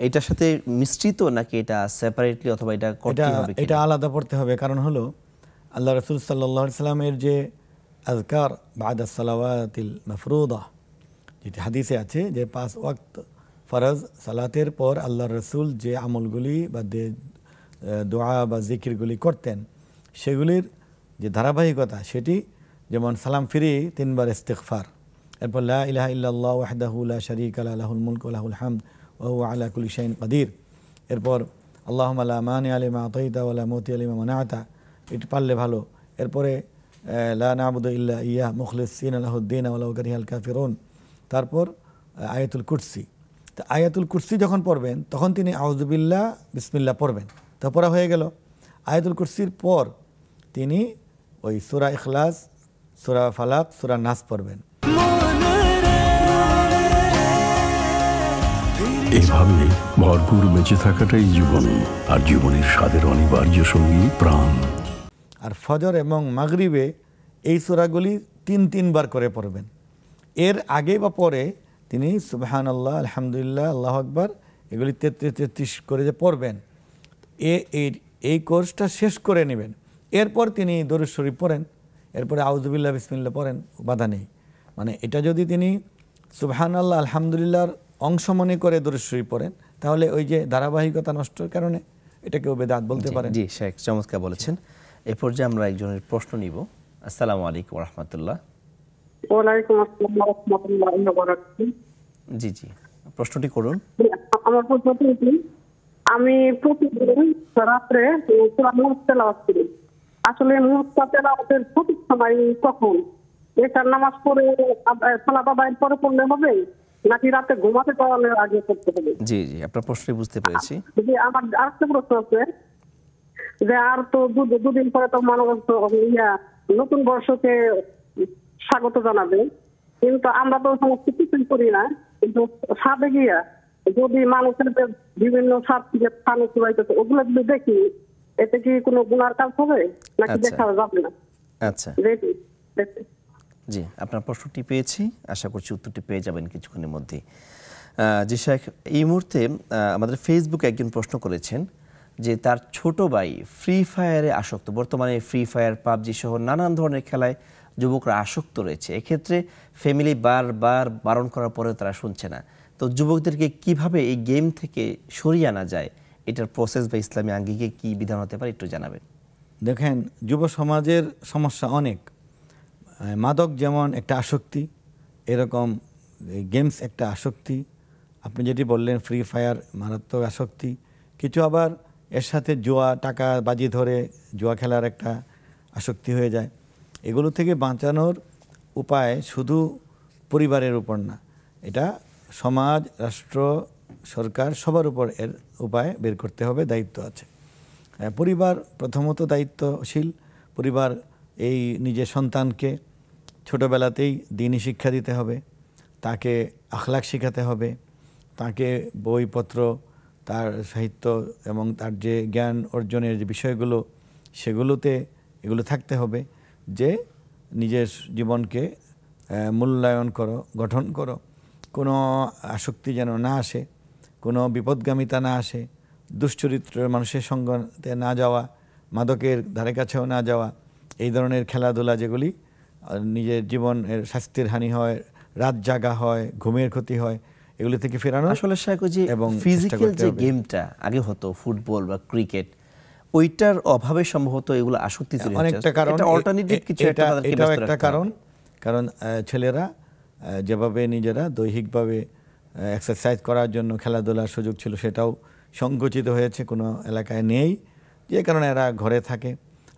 এটার সাথে মিশ্রিত নাকি এটা সেপারেটলি, অথবা এটা করতে হবে? এটা আলাদা পড়তে হবে, কারণ হলো আল্লাহ রাসূল সাল্লাল্লাহু আলাইহি সাল্লামের যে আযকার বাদা সালাওয়াতিল মাফরুদা, যেটি হাদিসে আছে যে 5 ওয়াক্ত ফরজ সালাতের পর আল্লাহর রাসূল যে আমলগুলি বা দোয়া বা জিকিরগুলি করতেন, সেগুলির যে ধারাবাহিকতা সেটি যেমন সালাম ফিরি 3 বার ইস্তিগফার, এরপর লা ইলাহা ইল্লাল্লাহু ওয়াহদাহু লা শারীকা লাহু লাহুল মুলকু ওয়া লাহুল হামদ ওয়া হুয়া আলা কুল্লি শাইইন কাদির। এরপর আল্লাহুম্মা লা মানিআ লিমা আতাইতা ওয়া লা মুতিআ লিমা মানা'তা, এটা পারলে ভালো। এরপরে লা না'বুদু ইল্লা ইয়্যা মুখলিসিনা লাহুদ-দীন ওয়া লাউ কারিহাল কাফিরুন। তারপর আয়াতুল কুরসি। তো আয়াতুল কুরসি যখন পড়বেন তখন তিনি আউযু বিল্লাহ বিসমিল্লাহ পড়বেন, তো পড়া হয়ে গেল। আয়াতুল কুরসির পর তিনি ওই সূরা ইখলাস, সূরা ফালাক, সূরা নাস পড়বেন। এভাবে ভরপুর বেঁচে থাকাটাই জীবন, আর জীবনের স্বাদের অনিবার্য সঙ্গী প্রাণ। আর ফজর এবং মাগরিবে এই সূরাগুলি 3 বার করে পড়বেন। এর আগে বা পরে তিনি সুবহানাল্লাহ, আলহামদুলিল্লাহ, আল্লাহু আকবার এগুলি 33 করে যে পড়বেন, এই কোর্সটা শেষ করে নেবেন। এরপর তিনি দরুদ শরীফ পড়েন, এরপরে আউযুবিল্লাহ বিসমিল্লাহ পড়েন, বাধা নেই। মানে এটা যদি তিনি সুবহানাল্লাহ আলহামদুলিল্লাহর অংশ মনে করে দরুদ শরীফ পড়েন, তাহলে ওই যে ধারাবাহিকতা নষ্টের কারণে এটাকেও বেদাত বলতে পারেন। জি শেখ, চমৎকার বলেছেন। এই পর্যায়ে আমরা একজনের প্রশ্ন নিব। আসসালামু আলাইকুম ওয়া রাহমাতুল্লাহ। ওয়ালাইকুম আসসালাম ওয়া রাহমাতুল্লাহি ওয়া বারাকাতুহু। জি জি, প্রশ্নটি করুন। আমার প্রশ্নটি কি, আমি প্রতিদিন রাত্রে সূরা মুহাম্মদ তেলাওয়াত করি। আসলে মুহাম্মদ তেলাওয়াতের সঠিক সময় কখন? এশার নামাজ পড়ে সালাত আদায়ের পরে পড়লে হবে, নাকি রাতে ঘুমাতে যাওয়ার আগে পড়তে হবে? জি জি, আপনার প্রশ্নটি বুঝতে পেরেছি। যে আমার আরেকটা প্রশ্ন আছে, যে আর তো দুদিন পরে তো মানব নতুন বর্ষকে স্বাগত জানাবে, কিন্তু আমরা তো সমস্ত কিছুই করি না। কিন্তু সাথে গিয়া যদি মানুষের বিভিন্ন স্বাদ থেকে স্থান চুরাইতেছে, ওগুলো যদি দেখি, এতে কি কোনো গুনার কাজ হবে নাকি দেখা যাবে না? আচ্ছা জি, আপনার প্রশ্নটি পেয়েছি, আশা করছি উত্তরটি পেয়ে যাবেন কিছুক্ষণের মধ্যেই। জি শেখ, এই মুহূর্তে আমাদের ফেসবুকে একজন প্রশ্ন করেছেন যে তার ছোট ভাই ফ্রি ফায়ারে আসক্ত। বর্তমানে ফ্রি ফায়ার, পাবজি সহ নানান ধরনের খেলায় যুবকরা আসক্ত রয়েছে। এক্ষেত্রে ফ্যামিলি বারবার বারণ করার পরেও তারা শুনছে না। তো যুবকদেরকে কিভাবে এই গেম থেকে সরিয়ে আনা যায়, এটার প্রসেস বা ইসলামী আঙ্গিকে কি বিধান হতে পারে একটু জানাবেন। দেখেন, যুব সমাজের সমস্যা অনেক। মাদক যেমন একটা আসক্তি, এরকম গেমস একটা আসক্তি। আপনি যেটি বললেন ফ্রি ফায়ার মারাত্মক আসক্তি। কিছু আবার এর সাথে জুয়া, টাকা বাজি ধরে জুয়া খেলার একটা আসক্তি হয়ে যায়। এগুলো থেকে বাঁচানোর উপায় শুধু পরিবারের উপর না, এটা সমাজ, রাষ্ট্র, সরকার সবার উপর এর উপায় বের করতে হবে, দায়িত্ব আছে। পরিবার প্রথমত দায়িত্বশীল। পরিবার এই নিজের সন্তানকে ছোটোবেলাতেই দ্বীনি শিক্ষা দিতে হবে, তাকে আখলাক শেখাতে হবে, তাকে বইপত্র, তার সাহিত্য এবং তার যে জ্ঞান অর্জনের যে বিষয়গুলো, সেগুলোতে এগুলো থাকতে হবে যে নিজের জীবনকে মূল্যায়ন করো, গঠন করো, কোনো আসক্তি যেন না আসে, কোনো বিপদগামিতা না আসে, দুশ্চরিত্রের মানুষের সঙ্গে না যাওয়া, মাদকের ধারে কাছেও না যাওয়া, এই ধরনের খেলাধুলা যেগুলি নিজের জীবনের স্বাস্থ্যের হানি হয়, রাত জাগা হয়, ঘুমের ক্ষতি হয়, এগুলি থেকে ফেরানো। আসলে এবং ফিজিক্যাল যে গেমটা আগে হতো ফুটবল বা ক্রিকেট, ওইটার অভাবে সম্ভবত এগুলো আসক্তি তৈরি হচ্ছে। অনেকটা কারণ, এটা অল্টারনেটিভ কিছু একটা তাদেরকে এটাও ব্যস্ত একটা রাখতে কারণ। কারণ ছেলেরা যেভাবে নিজেরা দৈহিকভাবে এক্সারসাইজ করার জন্য খেলাধুলার সুযোগ ছিল, সেটাও সংকুচিত হয়েছে, কোনো এলাকায় নেই, যে কারণে এরা ঘরে থাকে,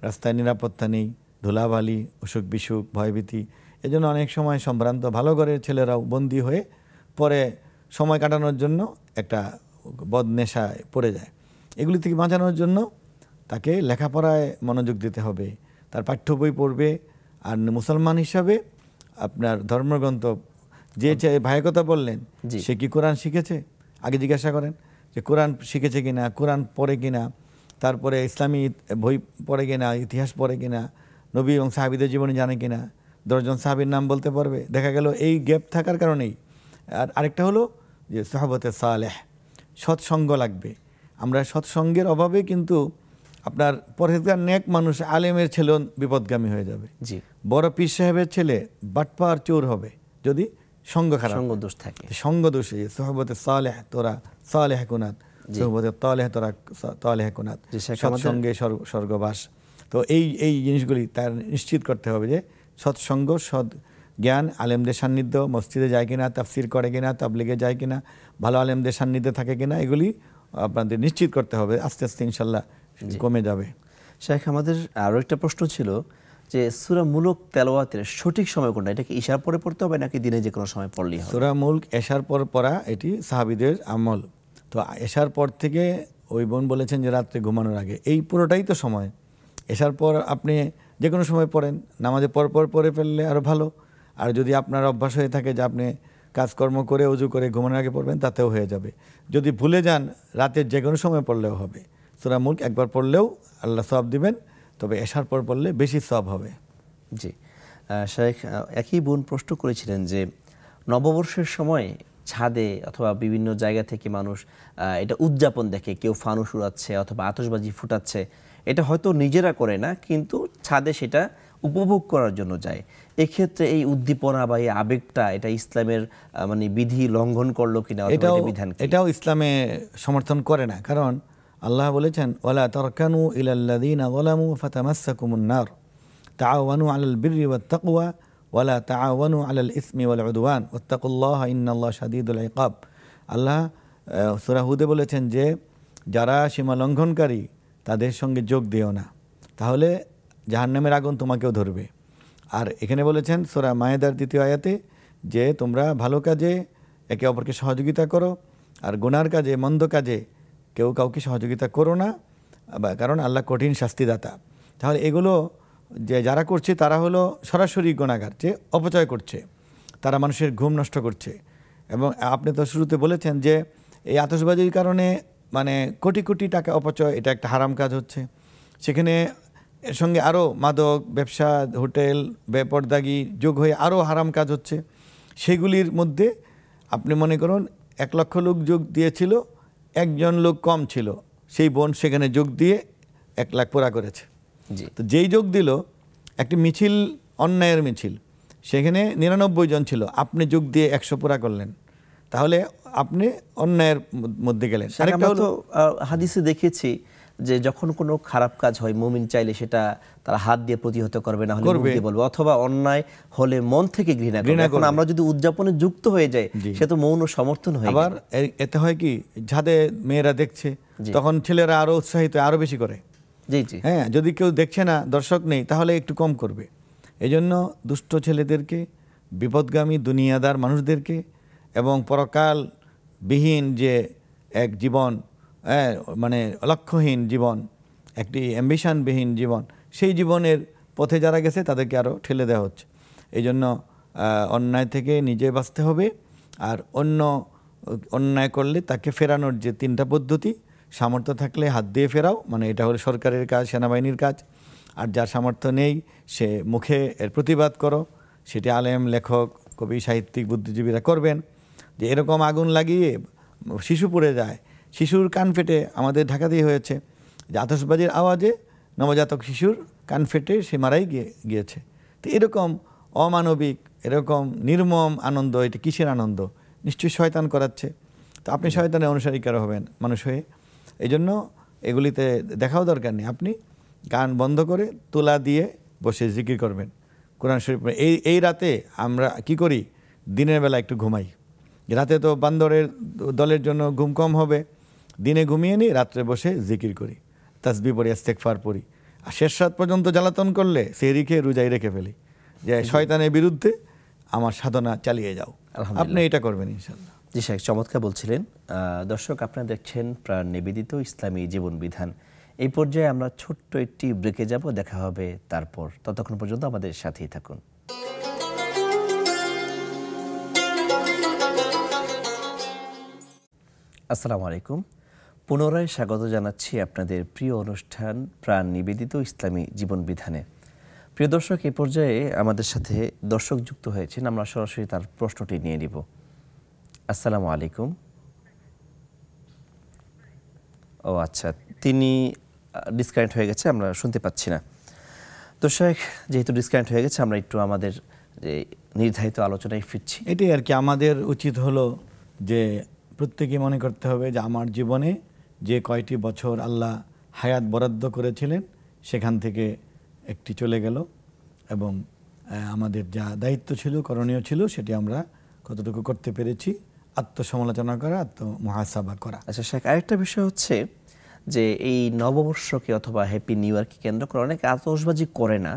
রাস্তায় নিরাপত্তা নেই, ধুলাবালি, অসুখ বিসুখ, ভয়ভীতি। এজন্য অনেক সময় সম্ভ্রান্ত ভালো ঘরের ছেলেরাও বন্দী হয়ে পরে সময় কাটানোর জন্য একটা বদনেশায় পড়ে যায়। এগুলি থেকে বাঁচানোর জন্য তাকে লেখাপড়ায় মনোযোগ দিতে হবে, তার পাঠ্য বই পড়বে। আর মুসলমান হিসাবে আপনার ধর্মগ্রন্থ, যে ভাইয়ের কথা বললেন, সে কি কোরআন শিখেছে? আগে জিজ্ঞাসা করেন যে কোরআন শিখেছে কিনা, কোরআন পড়ে কিনা, তারপরে ইসলামী বই পড়ে কিনা, ইতিহাস পড়ে কিনা, নবী এবং সাহাবীদের জীবনী জানে কিনা, 10 জন সাহাবীর নাম বলতে পারবে। দেখা গেল এই গ্যাপ থাকার কারণেই। আর আরেকটা হলো যে সোহবতে সালেহ, সৎসঙ্গ লাগবে। আমরা সৎসঙ্গের অভাবে কিন্তু আপনার পরহেজগার নেক মানুষ, আলেমের ছেলেও বিপদগামী হয়ে যাবে। জি, বড় পীর সাহেবের ছেলে বাটপার চোর হবে যদি সঙ্গ খারাপ, সঙ্গ দোষ থাকে। সঙ্গ দোষে সোহবতে সালেহ তোরা সালেহ কুনাত, সোহবতে তালেহ তোরা তালেহ কুনাত, সৎসঙ্গে স্বর্গবাস। তো এই জিনিসগুলি তার নিশ্চিত করতে হবে যে সৎসঙ্গ, সৎ জ্ঞান, আলেমদের সান্নিধ্য, মসজিদে যায় কিনা, তাফসির করে কিনা, তাবলিগে যায় কিনা, ভালো আলেমদের সান্নিধ্যে থাকে কিনা, এগুলি আপনাদের নিশ্চিত করতে হবে। আস্তে আস্তে ইনশাল্লাহ কমে যাবে। শেখ, আমাদের আরও একটা প্রশ্ন ছিল যে সূরা মুলক তেলাওয়াতের সঠিক সময় কোনটা? এটা কি ইশার পরে পড়তে হবে নাকি দিনে যে কোনো সময় পড়লেই হবে? সূরা মুলক এশার পর পড়া এটি সাহাবীদের আমল। তো এশার পর থেকে ওই বোন বলেছেন যে রাত্রে ঘুমানোর আগে, এই পুরোটাই তো সময়। এশার পর আপনি যে কোনো সময় পড়েন, নামাজে পর পড়ে ফেললে আরও ভালো। আর যদি আপনার অভ্যাস হয়ে থাকে যে আপনি কাজকর্ম করে ওযু করে ঘুমানোর আগে পড়বেন, তাতেও হয়ে যাবে। যদি ভুলে যান, রাতের যে কোনো সময় পড়লেও হবে। সূরা মুলক একবার পড়লেও আল্লাহ সওয়াব দিবেন, তবে এশার পর পড়লে বেশি সওয়াব হবে। জি শেখ, একই বোন প্রশ্ন করেছিলেন যে নববর্ষের সময় ছাদে অথবা বিভিন্ন জায়গা থেকে মানুষ এটা উদযাপন দেখে, কেউ ফানুস উড়াচ্ছে অথবা আতশবাজি ফুটাচ্ছে। এটা হয়তো নিজেরা করে না, কিন্তু ছাদে সেটা উপভোগ করার জন্য যায়। এক্ষেত্রে এই উদ্দীপনা বা এই আবেগটা এটা ইসলামের মানে বিধি লঙ্ঘন করলো কিনা, অথবা এটা বিধান কি? এটাও ইসলামে সমর্থন করে না। কারণ আল্লাহ বলেছেন, ওয়ালা তারকানু ইলাল্লাযীনা যালামু ফাতামাসসাকুমুন নার তাআওয়ানু আলাল বিররি ওয়াত তাকওয়া ওয়ালা তাআওয়ানু আলাল ইসমি ওয়াল উদওয়ান ওয়াত্তাকুল্লাহা ইন্নাল্লাহা শাদীদুল ইকাব। আল্লাহ সূরা হুদে বলেছেন যে যারা সীমা লঙ্ঘনকারী তাদের সঙ্গে যোগ দিও না, তাহলে জাহান্নামের আগুন তোমাকেও ধরবে। আর এখানে বলেছেন সূরা মায়েদার 2য় আয়াতে যে তোমরা ভালো কাজে একে অপরকে সহযোগিতা করো, আর গুনার কাজে, মন্দ কাজে কেউ কাউকে সহযোগিতা করো না, কারণ আল্লাহ কঠিন শাস্তিদাতা। তাহলে এগুলো যে যারা করছে তারা হলো সরাসরি গুনাহগার, যে অপচয় করছে, তারা মানুষের ঘুম নষ্ট করছে। এবং আপনি তো শুরুতে বলেছেন যে এই আতশবাজির কারণে মানে কোটি কোটি টাকা অপচয়, এটা একটা হারাম কাজ হচ্ছে। সেখানে এর সঙ্গে আরও মাদক, ব্যবসা, হোটেল, বেপরদাগি যোগ হয়ে আরও হারাম কাজ হচ্ছে। সেগুলির মধ্যে আপনি মনে করুন 1 লক্ষ লোক যোগ দিয়েছিল, একজন লোক কম ছিল, সেই বোন সেখানে যোগ দিয়ে 1 লাখ পুরা করেছে। তো যেই যোগ দিল, একটি মিছিল, অন্যায়ের মিছিল, সেখানে 99 জন ছিল, আপনি যোগ দিয়ে 100 পুরা করলেন, তাহলে আপনি অন্যায়ের মধ্যে গেলেন। আমরা তো হাদিসে দেখেছি যে যখন কোনো খারাপ কাজ হয়, মুমিন চাইলে সেটা তার হাত দিয়ে প্রতিহত করবে, না হলে মুখ দিয়ে বলবে, অথবা অন্যায় হলে মন থেকে ঘৃণা করবে। এখন আমরা যদি উদযাপনে যুক্ত হয়ে যাই, সে তো মৌন সমর্থন হয়ে। আবার এতে হয় কি, যাদের মেয়েরা দেখছে তখন ছেলেরা আরো উৎসাহিত, আরো বেশি করে। হ্যাঁ, যদি কেউ দেখছে না, দর্শক নেই, তাহলে একটু কম করবে। এজন্য দুষ্ট ছেলেদেরকে, বিপদগামী দুনিয়াদার মানুষদেরকে এবং পরকাল বিহীন যে এক জীবন, মানে লক্ষ্যহীন জীবন, একটি অ্যাম্বিশনবিহীন জীবন, সেই জীবনের পথে যারা গেছে তাদেরকে আরও ঠেলে দেওয়া হচ্ছে। এই জন্য অন্যায় থেকে নিজে বাঁচতে হবে, আর অন্যায় করলে তাকে ফেরানোর যে 3টা পদ্ধতি, সামর্থ্য থাকলে হাত দিয়ে ফেরাও, মানে এটা হলো সরকারের কাজ, সেনাবাহিনীর কাজ। আর যার সামর্থ্য নেই সে মুখে এর প্রতিবাদ করো, সেটি আলেম, লেখক, কবি, সাহিত্যিক, বুদ্ধিজীবীরা করবেন। যে এরকম আগুন লাগিয়ে শিশু পুড়ে যায়, শিশুর কান ফেটে, আমাদের ঢাকাতেই হয়েছে যে আতশবাজির আওয়াজে নবজাতক শিশুর কান ফেটে সে মারাই গিয়েছে। তো এরকম অমানবিক, এরকম নির্মম আনন্দ, এটা কিসের আনন্দ? নিশ্চয়ই শয়তান করাচ্ছে। তো আপনি শয়তানের অনুসারী কেন হবেন মানুষ হয়ে? এই জন্য এগুলিতে দেখাও দরকার নেই। আপনি গান বন্ধ করে তোলা দিয়ে বসে জিকির করবেন, কোরআন শরীফ। এই রাতে আমরা কি করি, দিনের বেলা একটু ঘুমাই। রাতে তো বান্দরের দলের জন্য ঘুম কম হবে, দিনে ঘুমিয়ে নিই, রাত্রে বসে জিকির করি, তাসবিহ পড়ি, ইস্তেগফার পড়ি। আর শেষ রাত পর্যন্ত জ্বালাতন করলে সেহরি খেয়ে রোজাই রেখে ফেলি, যে শয়তানের বিরুদ্ধে আমার সাধনা চালিয়ে যাও। আপনি এটা করবেন ইনশাআল্লাহ। জি শেখ, চমৎকার বলছিলেন। দর্শক, আপনারা দেখছেন প্রাণ নিবেদিত ইসলামী জীবন বিধান। এই পর্যায়ে আমরা ছোট্ট একটি ব্রেকে যাব, দেখা হবে তারপর। ততক্ষণ পর্যন্ত আমাদের সাথেই থাকুন। আসসালামু আলাইকুম, পুনরায় স্বাগত জানাচ্ছি আপনাদের প্রিয় অনুষ্ঠান প্রাণ নিবেদিত ইসলামী জীবন বিধানে। প্রিয় দর্শক, এই পর্যায়ে আমাদের সাথে দর্শক যুক্ত হয়েছেন, আমরা সরাসরি তার প্রশ্নটি নিয়ে নিব। আসসালামু আলাইকুম। ও আচ্ছা, তিনি ডিসকানেক্ট হয়ে গেছে, আমরা শুনতে পাচ্ছি না। তো শেখ, যেহেতু ডিসকানেক্ট হয়ে গেছে, আমরা একটু আমাদের নির্ধারিত আলোচনায় ফিরছি। এটাই আর কি, আমাদের উচিত হলো যে প্রত্যেকে মনে করতে হবে যে আমার জীবনে যে কয়টি বছর আল্লাহ হায়াত বরাদ্দ করেছিলেন, সেখান থেকে একটি চলে গেল, এবং আমাদের যা দায়িত্ব ছিল, করণীয় ছিল, সেটি আমরা কতটুকু করতে পেরেছি, আত্মসমালোচনা করা, আত্মমহাসাবা করা। আচ্ছা শেখ, আরেকটা বিষয় হচ্ছে যে এই নববর্ষকে অথবা হ্যাপি নিউ ইয়ারকে কেন্দ্র করে অনেকে আতশবাজি করে না,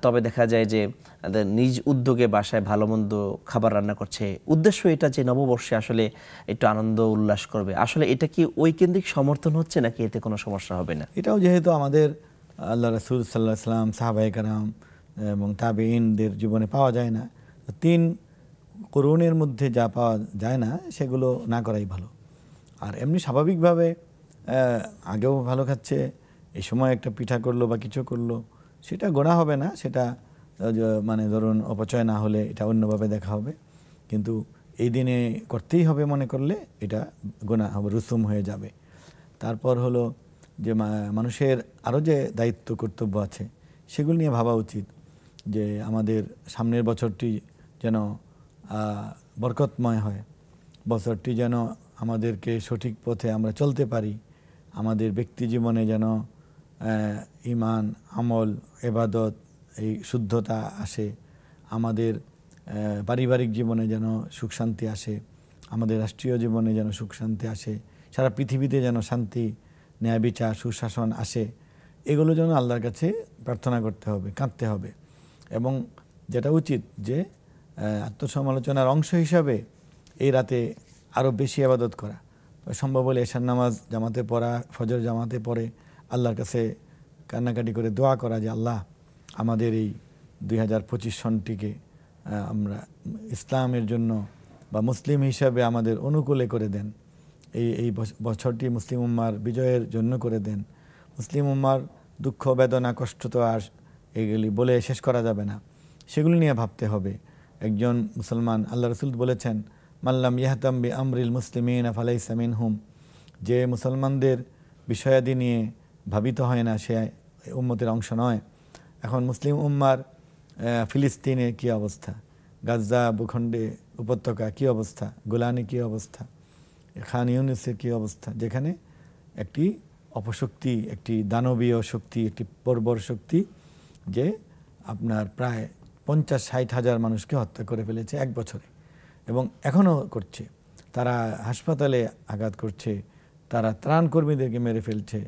তবে দেখা যায় যে তাদের নিজ উদ্যোগে বাসায় ভালো মন্দ খাবার রান্না করছে, উদ্দেশ্য এটা যে নববর্ষে আসলে একটু আনন্দ উল্লাস করবে। আসলে এটা কি ওই কেন্দ্রিক সমর্থন হচ্ছে নাকি এতে কোনো সমস্যা হবে না? এটাও যেহেতু আমাদের আল্লাহ রাসূল সাল্লাল্লাহু আলাইহি সাল্লাম, সাহাবায়ে কেরাম এবং তাবেঈনদের জীবনে পাওয়া যায় না, 3 করুণের মধ্যে যা পাওয়া যায় না সেগুলো না করাই ভালো। আর এমনি স্বাভাবিকভাবে আগেও ভালো খাচ্ছে, এই সময় একটা পিঠা করলো বা কিছু করলো, সেটা গোনা হবে না, সেটা মানে ধরুন অপচয় না হলে এটা অন্যভাবে দেখা হবে। কিন্তু এই দিনে করতেই হবে মনে করলে এটা গোনা হবে, রুসুম হয়ে যাবে। তারপর হলো যে মানুষের আরও যে দায়িত্ব কর্তব্য আছে সেগুলো নিয়ে ভাবা উচিত, যে আমাদের সামনের বছরটি যেন বরকতময় হয়, বছরটি যেন আমাদেরকে সঠিক পথে আমরা চলতে পারি, আমাদের ব্যক্তি জীবনে যেন ঈমান, আমল, ইবাদত, এই শুদ্ধতা আসে, আমাদের পারিবারিক জীবনে যেন সুখ শান্তি আসে, আমাদের রাষ্ট্রীয় জীবনে যেন সুখ শান্তি আসে, সারা পৃথিবীতে যেন শান্তি, ন্যায় বিচার, সুশাসন আসে। এগুলো যেন আল্লাহর কাছে প্রার্থনা করতে হবে, কাঁদতে হবে। এবং যেটা উচিত যে আত্মসমালোচনার অংশ হিসাবে এই রাতে আরও বেশি ইবাদত করা, সম্ভব হলে এশার নামাজ জামাতে পড়া, ফজর জামাতে পড়ে আল্লাহর কাছে কান্নাকাটি করে দোয়া করা যে আল্লাহ আমাদের এই 2025 সনটিকে আমরা ইসলামের জন্য বা মুসলিম হিসাবে আমাদের অনুকূলে করে দেন, এই বছরটি মুসলিম উম্মার বিজয়ের জন্য করে দেন। মুসলিম উম্মার দুঃখ, বেদনা, কষ্ট তো আর এগুলি বলে শেষ করা যাবে না, সেগুলি নিয়ে ভাবতে হবে। একজন মুসলমান, আল্লাহ রাসূল বলেছেন, মাল্লাম ইয়াহতাম বি আমরিল মুসলিমিন ফালাইসা মিনহুম, যে মুসলমানদের বিষয়াদি নিয়ে ভাবিত হয় না সে উম্মতের অংশ নয়। এখন মুসলিম উম্মার ফিলিস্তিনে কী অবস্থা, গাজা ভূখণ্ডে উপত্যকা কী অবস্থা, গোলানে কী অবস্থা, খান ইউনিসের কী অবস্থা, যেখানে একটি অপশক্তি, একটি দানবীয় শক্তি, একটি বর্বর শক্তি যে আপনার প্রায় 50-60 হাজার মানুষকে হত্যা করে ফেলেছে 1 বছরে, এবং এখনও করছে। তারা হাসপাতালে আঘাত করছে, তারা ত্রাণ কর্মীদেরকে মেরে ফেলছে।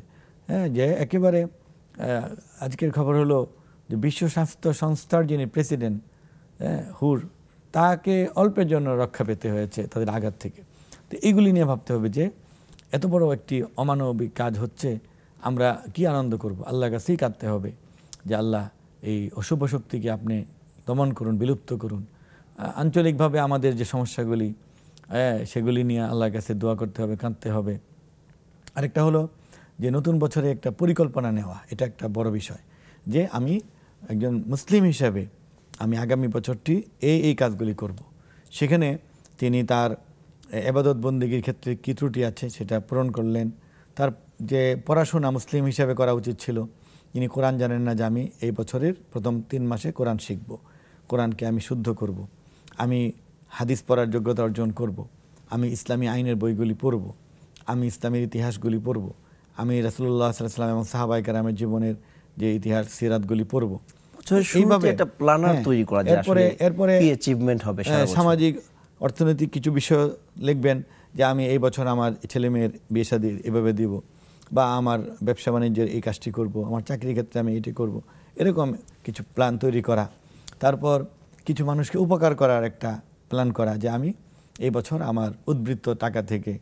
হ্যাঁ, যে একেবারে আজকের খবর হলো যে বিশ্ব স্বাস্থ্য সংস্থার যিনি প্রেসিডেন্ট হুর, তাকে অল্পের জন্য রক্ষা পেতে হয়েছে তাদের আঘাত থেকে। তো এইগুলি নিয়ে ভাবতে হবে যে এত বড় একটি অমানবিক কাজ হচ্ছে, আমরা কি আনন্দ করব? আল্লাহর কাছেই কাঁদতে হবে যে আল্লাহ এই অশুভ শক্তিকে আপনি দমন করুন, বিলুপ্ত করুন। আঞ্চলিকভাবে আমাদের যে সমস্যাগুলি সেগুলি নিয়ে আল্লাহর কাছে দোয়া করতে হবে, কাঁদতে হবে। আরেকটা হলো যে নতুন বছরে একটা পরিকল্পনা নেওয়া, এটা একটা বড় বিষয়, যে আমি একজন মুসলিম হিসাবে আমি আগামী বছরটি এই কাজগুলি করব। সেখানে তিনি তার ইবাদত বন্দেগীর ক্ষেত্রে কী ত্রুটি আছে সেটা পূরণ করলেন। তার যে পড়াশোনা মুসলিম হিসাবে করা উচিত ছিল, তিনি কোরআন জানেন না, যে আমি এই বছরের প্রথম 3 মাসে কোরআন শিখব, কোরআনকে আমি শুদ্ধ করব, আমি হাদিস পড়ার যোগ্যতা অর্জন করব, আমি ইসলামী আইনের বইগুলি পড়ব, আমি ইসলামের ইতিহাসগুলি পড়ব, আমি রাসূলুল্লাহ সাল্লাল্লাহু আলাইহি ওয়াসাল্লাম এবং সাহাবায়ে কেরামের জীবনের যে ইতিহাস সিরাতগুলি পড়ব। এইভাবে একটা প্ল্যানার তৈরি করা যায়, এরপরে কি অ্যাচিভমেন্ট হবে, সামাজিক অর্থনৈতিক কিছু বিষয় লিখবেন, যে আমি এই বছর আমার ছেলে মেয়ের বিয়ে শাদী এভাবে দিব, বা আমার ব্যবসা বাণিজ্যের এই কাজটি করব, আমার চাকরির ক্ষেত্রে আমি এটি করব, এরকম কিছু প্ল্যান তৈরি করা। তারপর কিছু মানুষকে উপকার করার একটা প্ল্যান করা, যে আমি এই বছর আমার উদ্বৃত্ত টাকা থেকে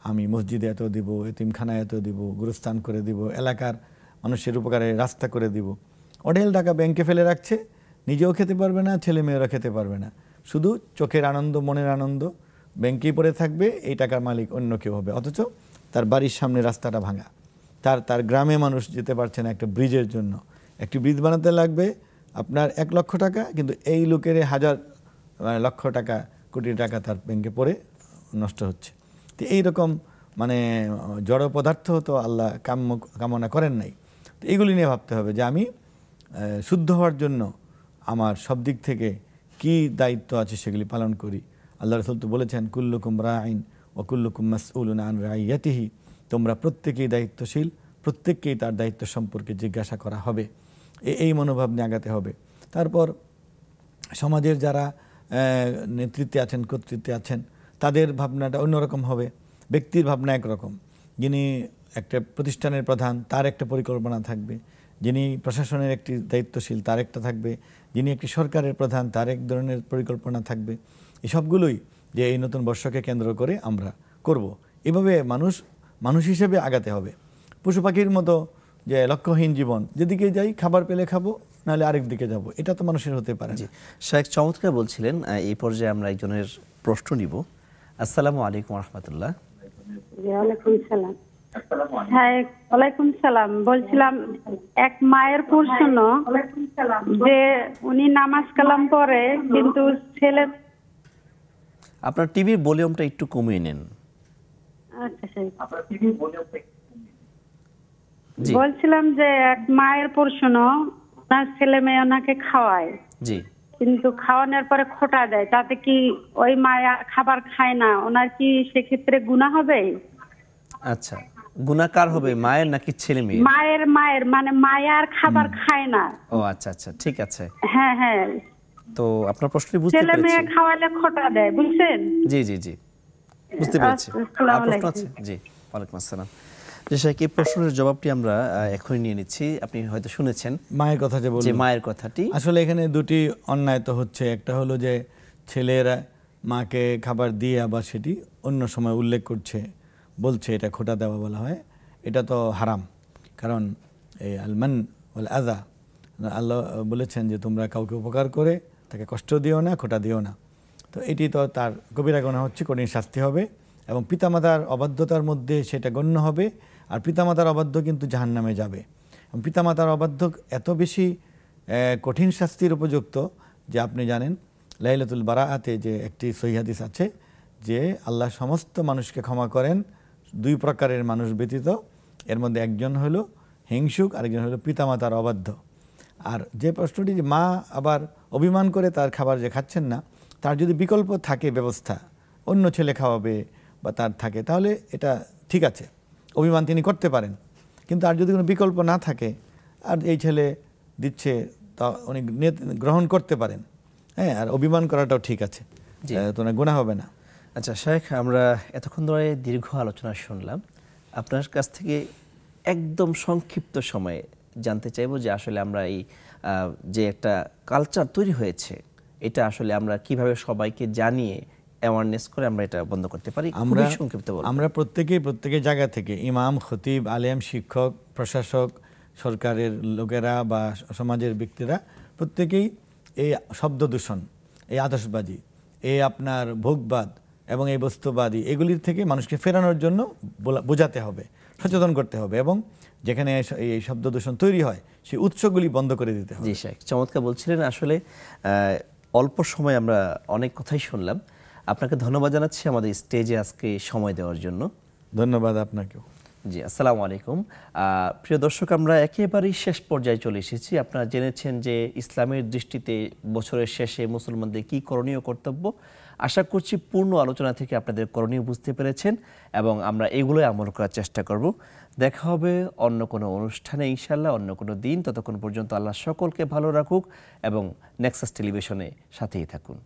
আমি মসজিদে এত দিব, এতিমখানায় এত দিব, গুরুস্থান করে দিব, এলাকার মানুষের উপকারে রাস্তা করে দিব। অঢেল টাকা ব্যাংকে ফেলে রাখছে, নিজেও খেতে পারবে না, ছেলে মেয়েরা খেতে পারবে না, শুধু চোখের আনন্দ, মনের আনন্দ, ব্যাংকেই পড়ে থাকবে, এই টাকার মালিক অন্য কেউ হবে। অথচ তার বাড়ির সামনে রাস্তাটা ভাঙা, তার গ্রামে মানুষ যেতে পারছে না একটা ব্রিজের জন্য। একটি ব্রিজ বানাতে লাগবে আপনার 1 লক্ষ টাকা, কিন্তু এই লোকের হাজার লক্ষ টাকা, কোটি টাকা তার ব্যাংকে পড়ে নষ্ট হচ্ছে। তো এইরকম মানে জড় পদার্থ তো আল্লাহ কামনা করেন নাই। তো এইগুলি নিয়ে ভাবতে হবে যে আমি শুদ্ধ হওয়ার জন্য আমার সব দিক থেকে কি দায়িত্ব আছে সেগুলি পালন করি। আল্লাহ রাসূল তো বলেছেন, কুল্লুকুম রাঈন ওয়া কুল্লুকুম মাসউলুন আন রাইয়াতিহি, তোমরা প্রত্যেকেই দায়িত্বশীল, প্রত্যেককেই তার দায়িত্ব সম্পর্কে জিজ্ঞাসা করা হবে। এই মনোভাব নিয়ে আগাতে হবে। তারপর সমাজের যারা নেতৃত্বে আছেন, কর্তৃত্বে আছেন, তাদের ভাবনাটা অন্যরকম হবে। ব্যক্তির ভাবনা একরকম। যিনি একটা প্রতিষ্ঠানের প্রধান, তার একটা পরিকল্পনা থাকবে। যিনি প্রশাসনের একটি দায়িত্বশীল, তার একটা থাকবে। যিনি একটি সরকারের প্রধান, তার এক ধরনের পরিকল্পনা থাকবে। এই সবগুলোই যে এই নতুন বর্ষকে কেন্দ্র করে আমরা করব। এভাবে মানুষ হিসেবে আগাতে হবে। পশু পাখির মতো যে লক্ষ্যহীন জীবন, যেদিকে যাই খাবার পেলে খাবো, নাহলে আরেক দিকে যাব, এটা তো মানুষের হতে পারে না। শায়েখ চমৎকার বলছিলেন। এই পর্যায়ে আমরা একজনের প্রশ্ন নিব। আসসালামু আলাইকুম রহমতুল্লাহ। ওয়ালাইকুম সালাম। হ্যাঁ, ওয়ালাইকুম সালাম। বলছিলাম এক মায়ের প্রশ্ন যে উনি নামাজ কালাম পড়ে কিন্তু ছেলে। আপনার টিভির ভলিউমটা একটু কমিয়ে নেন। বলছিলাম যে এক মায়ের প্রশ্ন, ওনার ছেলে মেয়ে ওনাকে খাওয়ায়, জি, কিন্তু খাওয়ানোর পরে খোটা দেয়, তাতে কি ওই মায়া খাবার খায় না, ওনার কি সেক্ষেত্রে গুনাহ হবে? আচ্ছা, গুনাহ কার হবে, মায়ের নাকি ছেলে মেয়ে? মায়ের মানে মায়ার খাবার খায় না। ও আচ্ছা আচ্ছা, ঠিক আছে। হ্যাঁ, তো আপনার প্রশ্নটি বুঝতে ছেলে পেরেছি। মেয়ে খাওয়ালে খোটা দেয়, বুঝছেন? জি বুঝতে পেরেছি। আসসালামু আর প্রশ্ন আলাইকুম। আছে? জি, ওয়ালাইকুম আসসালাম। যে শাইখ, এই প্রশ্নের জবাবটি আমরা এখনই নিয়ে নিচ্ছি। আপনি হয়তো শুনেছেন মায়ের কথা যে বললেন, যে মায়ের কথাটি, আসলে এখানে দুটি অন্যায় তো হচ্ছে। একটা হলো যে ছেলেরা মাকে খাবার দিয়ে আবার সেটি অন্য সময় উল্লেখ করছে, বলছে এটা খোটা দেওয়া বলা হয়। এটা তো হারাম। কারণ এই আলমান ওয়াল আযা, আল্লাহ বলেছেন যে তোমরা কাউকে উপকার করে তাকে কষ্ট দিও না, খোটা দিও না। তো এটি তো তার কবিরা গুনাহ হচ্ছে, কঠিন শাস্তি হবে। এবং পিতামাতার অবাধ্যতার মধ্যে সেটা গণ্য হবে। আর পিতামাতার অবাধ্য কিন্তু জাহান্নামে যাবে। এবং পিতামাতার অবাধ্য এত বেশি কঠিন শাস্তির উপযুক্ত যে আপনি জানেন লাইলাতুল বারাআতে যে একটি সহিহ হাদিস আছে যে আল্লাহ সমস্ত মানুষকে ক্ষমা করেন, দুই প্রকারের মানুষ ব্যতীত। এর মধ্যে একজন হলো হিংসুক, আরেকজন হলো পিতামাতার অবাধ্য। আর যে প্রশ্নটি যে মা আবার অভিমান করে তার খাবার যে খাচ্ছেন না, তার যদি বিকল্প থাকে ব্যবস্থা, অন্য ছেলে খাওয়াবে বা তার থাকে, তাহলে এটা ঠিক আছে, অভিমান তিনি করতে পারেন। কিন্তু আর যদি কোনো বিকল্প না থাকে আর এই ছেলে দিচ্ছে, তা উনি গ্রহণ করতে পারেন। হ্যাঁ, আর অভিমান করাটাও ঠিক আছে, তোমার গুনাহ হবে না। আচ্ছা শাইখ, আমরা এতক্ষণ ধরে দীর্ঘ আলোচনা শুনলাম। আপনার কাছ থেকে একদম সংক্ষিপ্ত সময়ে জানতে চাইবো যে আসলে আমরা এই যে একটা কালচার তৈরি হয়েছে, এটা আসলে আমরা কিভাবে সবাইকে জানিয়ে অ্যাওয়ারনেস করে আমরা এটা বন্ধ করতে পারি? আমরা প্রত্যেকের জায়গা থেকে, ইমাম, খতিব, আলেম, শিক্ষক, প্রশাসক, সরকারের লোকেরা বা সমাজের ব্যক্তিরা প্রত্যেকেই এই শব্দ দূষণ, এই আতশবাজি, এই আপনার ভোগবাদ এবং এই বস্তুবাদী এগুলির থেকে মানুষকে ফেরানোর জন্য বোঝাতে হবে, সচেতন করতে হবে। এবং যেখানে এই শব্দ দূষণ তৈরি হয় সেই উৎসগুলি বন্ধ করে দিতে হবে। জি শাইখ, চমৎকার বলছিলেন। আসলে অল্প সময় আমরা অনেক কথাই শুনলাম। আপনাকে ধন্যবাদ জানাচ্ছি আমাদের স্টেজে আজকে সময় দেওয়ার জন্য। ধন্যবাদ আপনাকেও। জি, আসসালামু আলাইকুম। প্রিয় দর্শক, আমরা একেবারেই শেষ পর্যায়ে চলে এসেছি। আপনারা জেনেছেন যে ইসলামের দৃষ্টিতে বছরের শেষে মুসলমানদের কী করণীয় কর্তব্য। আশা করছি পূর্ণ আলোচনা থেকে আপনাদের করণীয় বুঝতে পেরেছেন এবং আমরা এগুলোই আমল করার চেষ্টা করব। দেখা হবে অন্য কোনো অনুষ্ঠানে ইনশাল্লাহ, অন্য কোনো দিন। ততক্ষণ পর্যন্ত আল্লাহ সকলকে ভালো রাখুক এবং নেক্সাস টেলিভিশনে সাথেই থাকুন।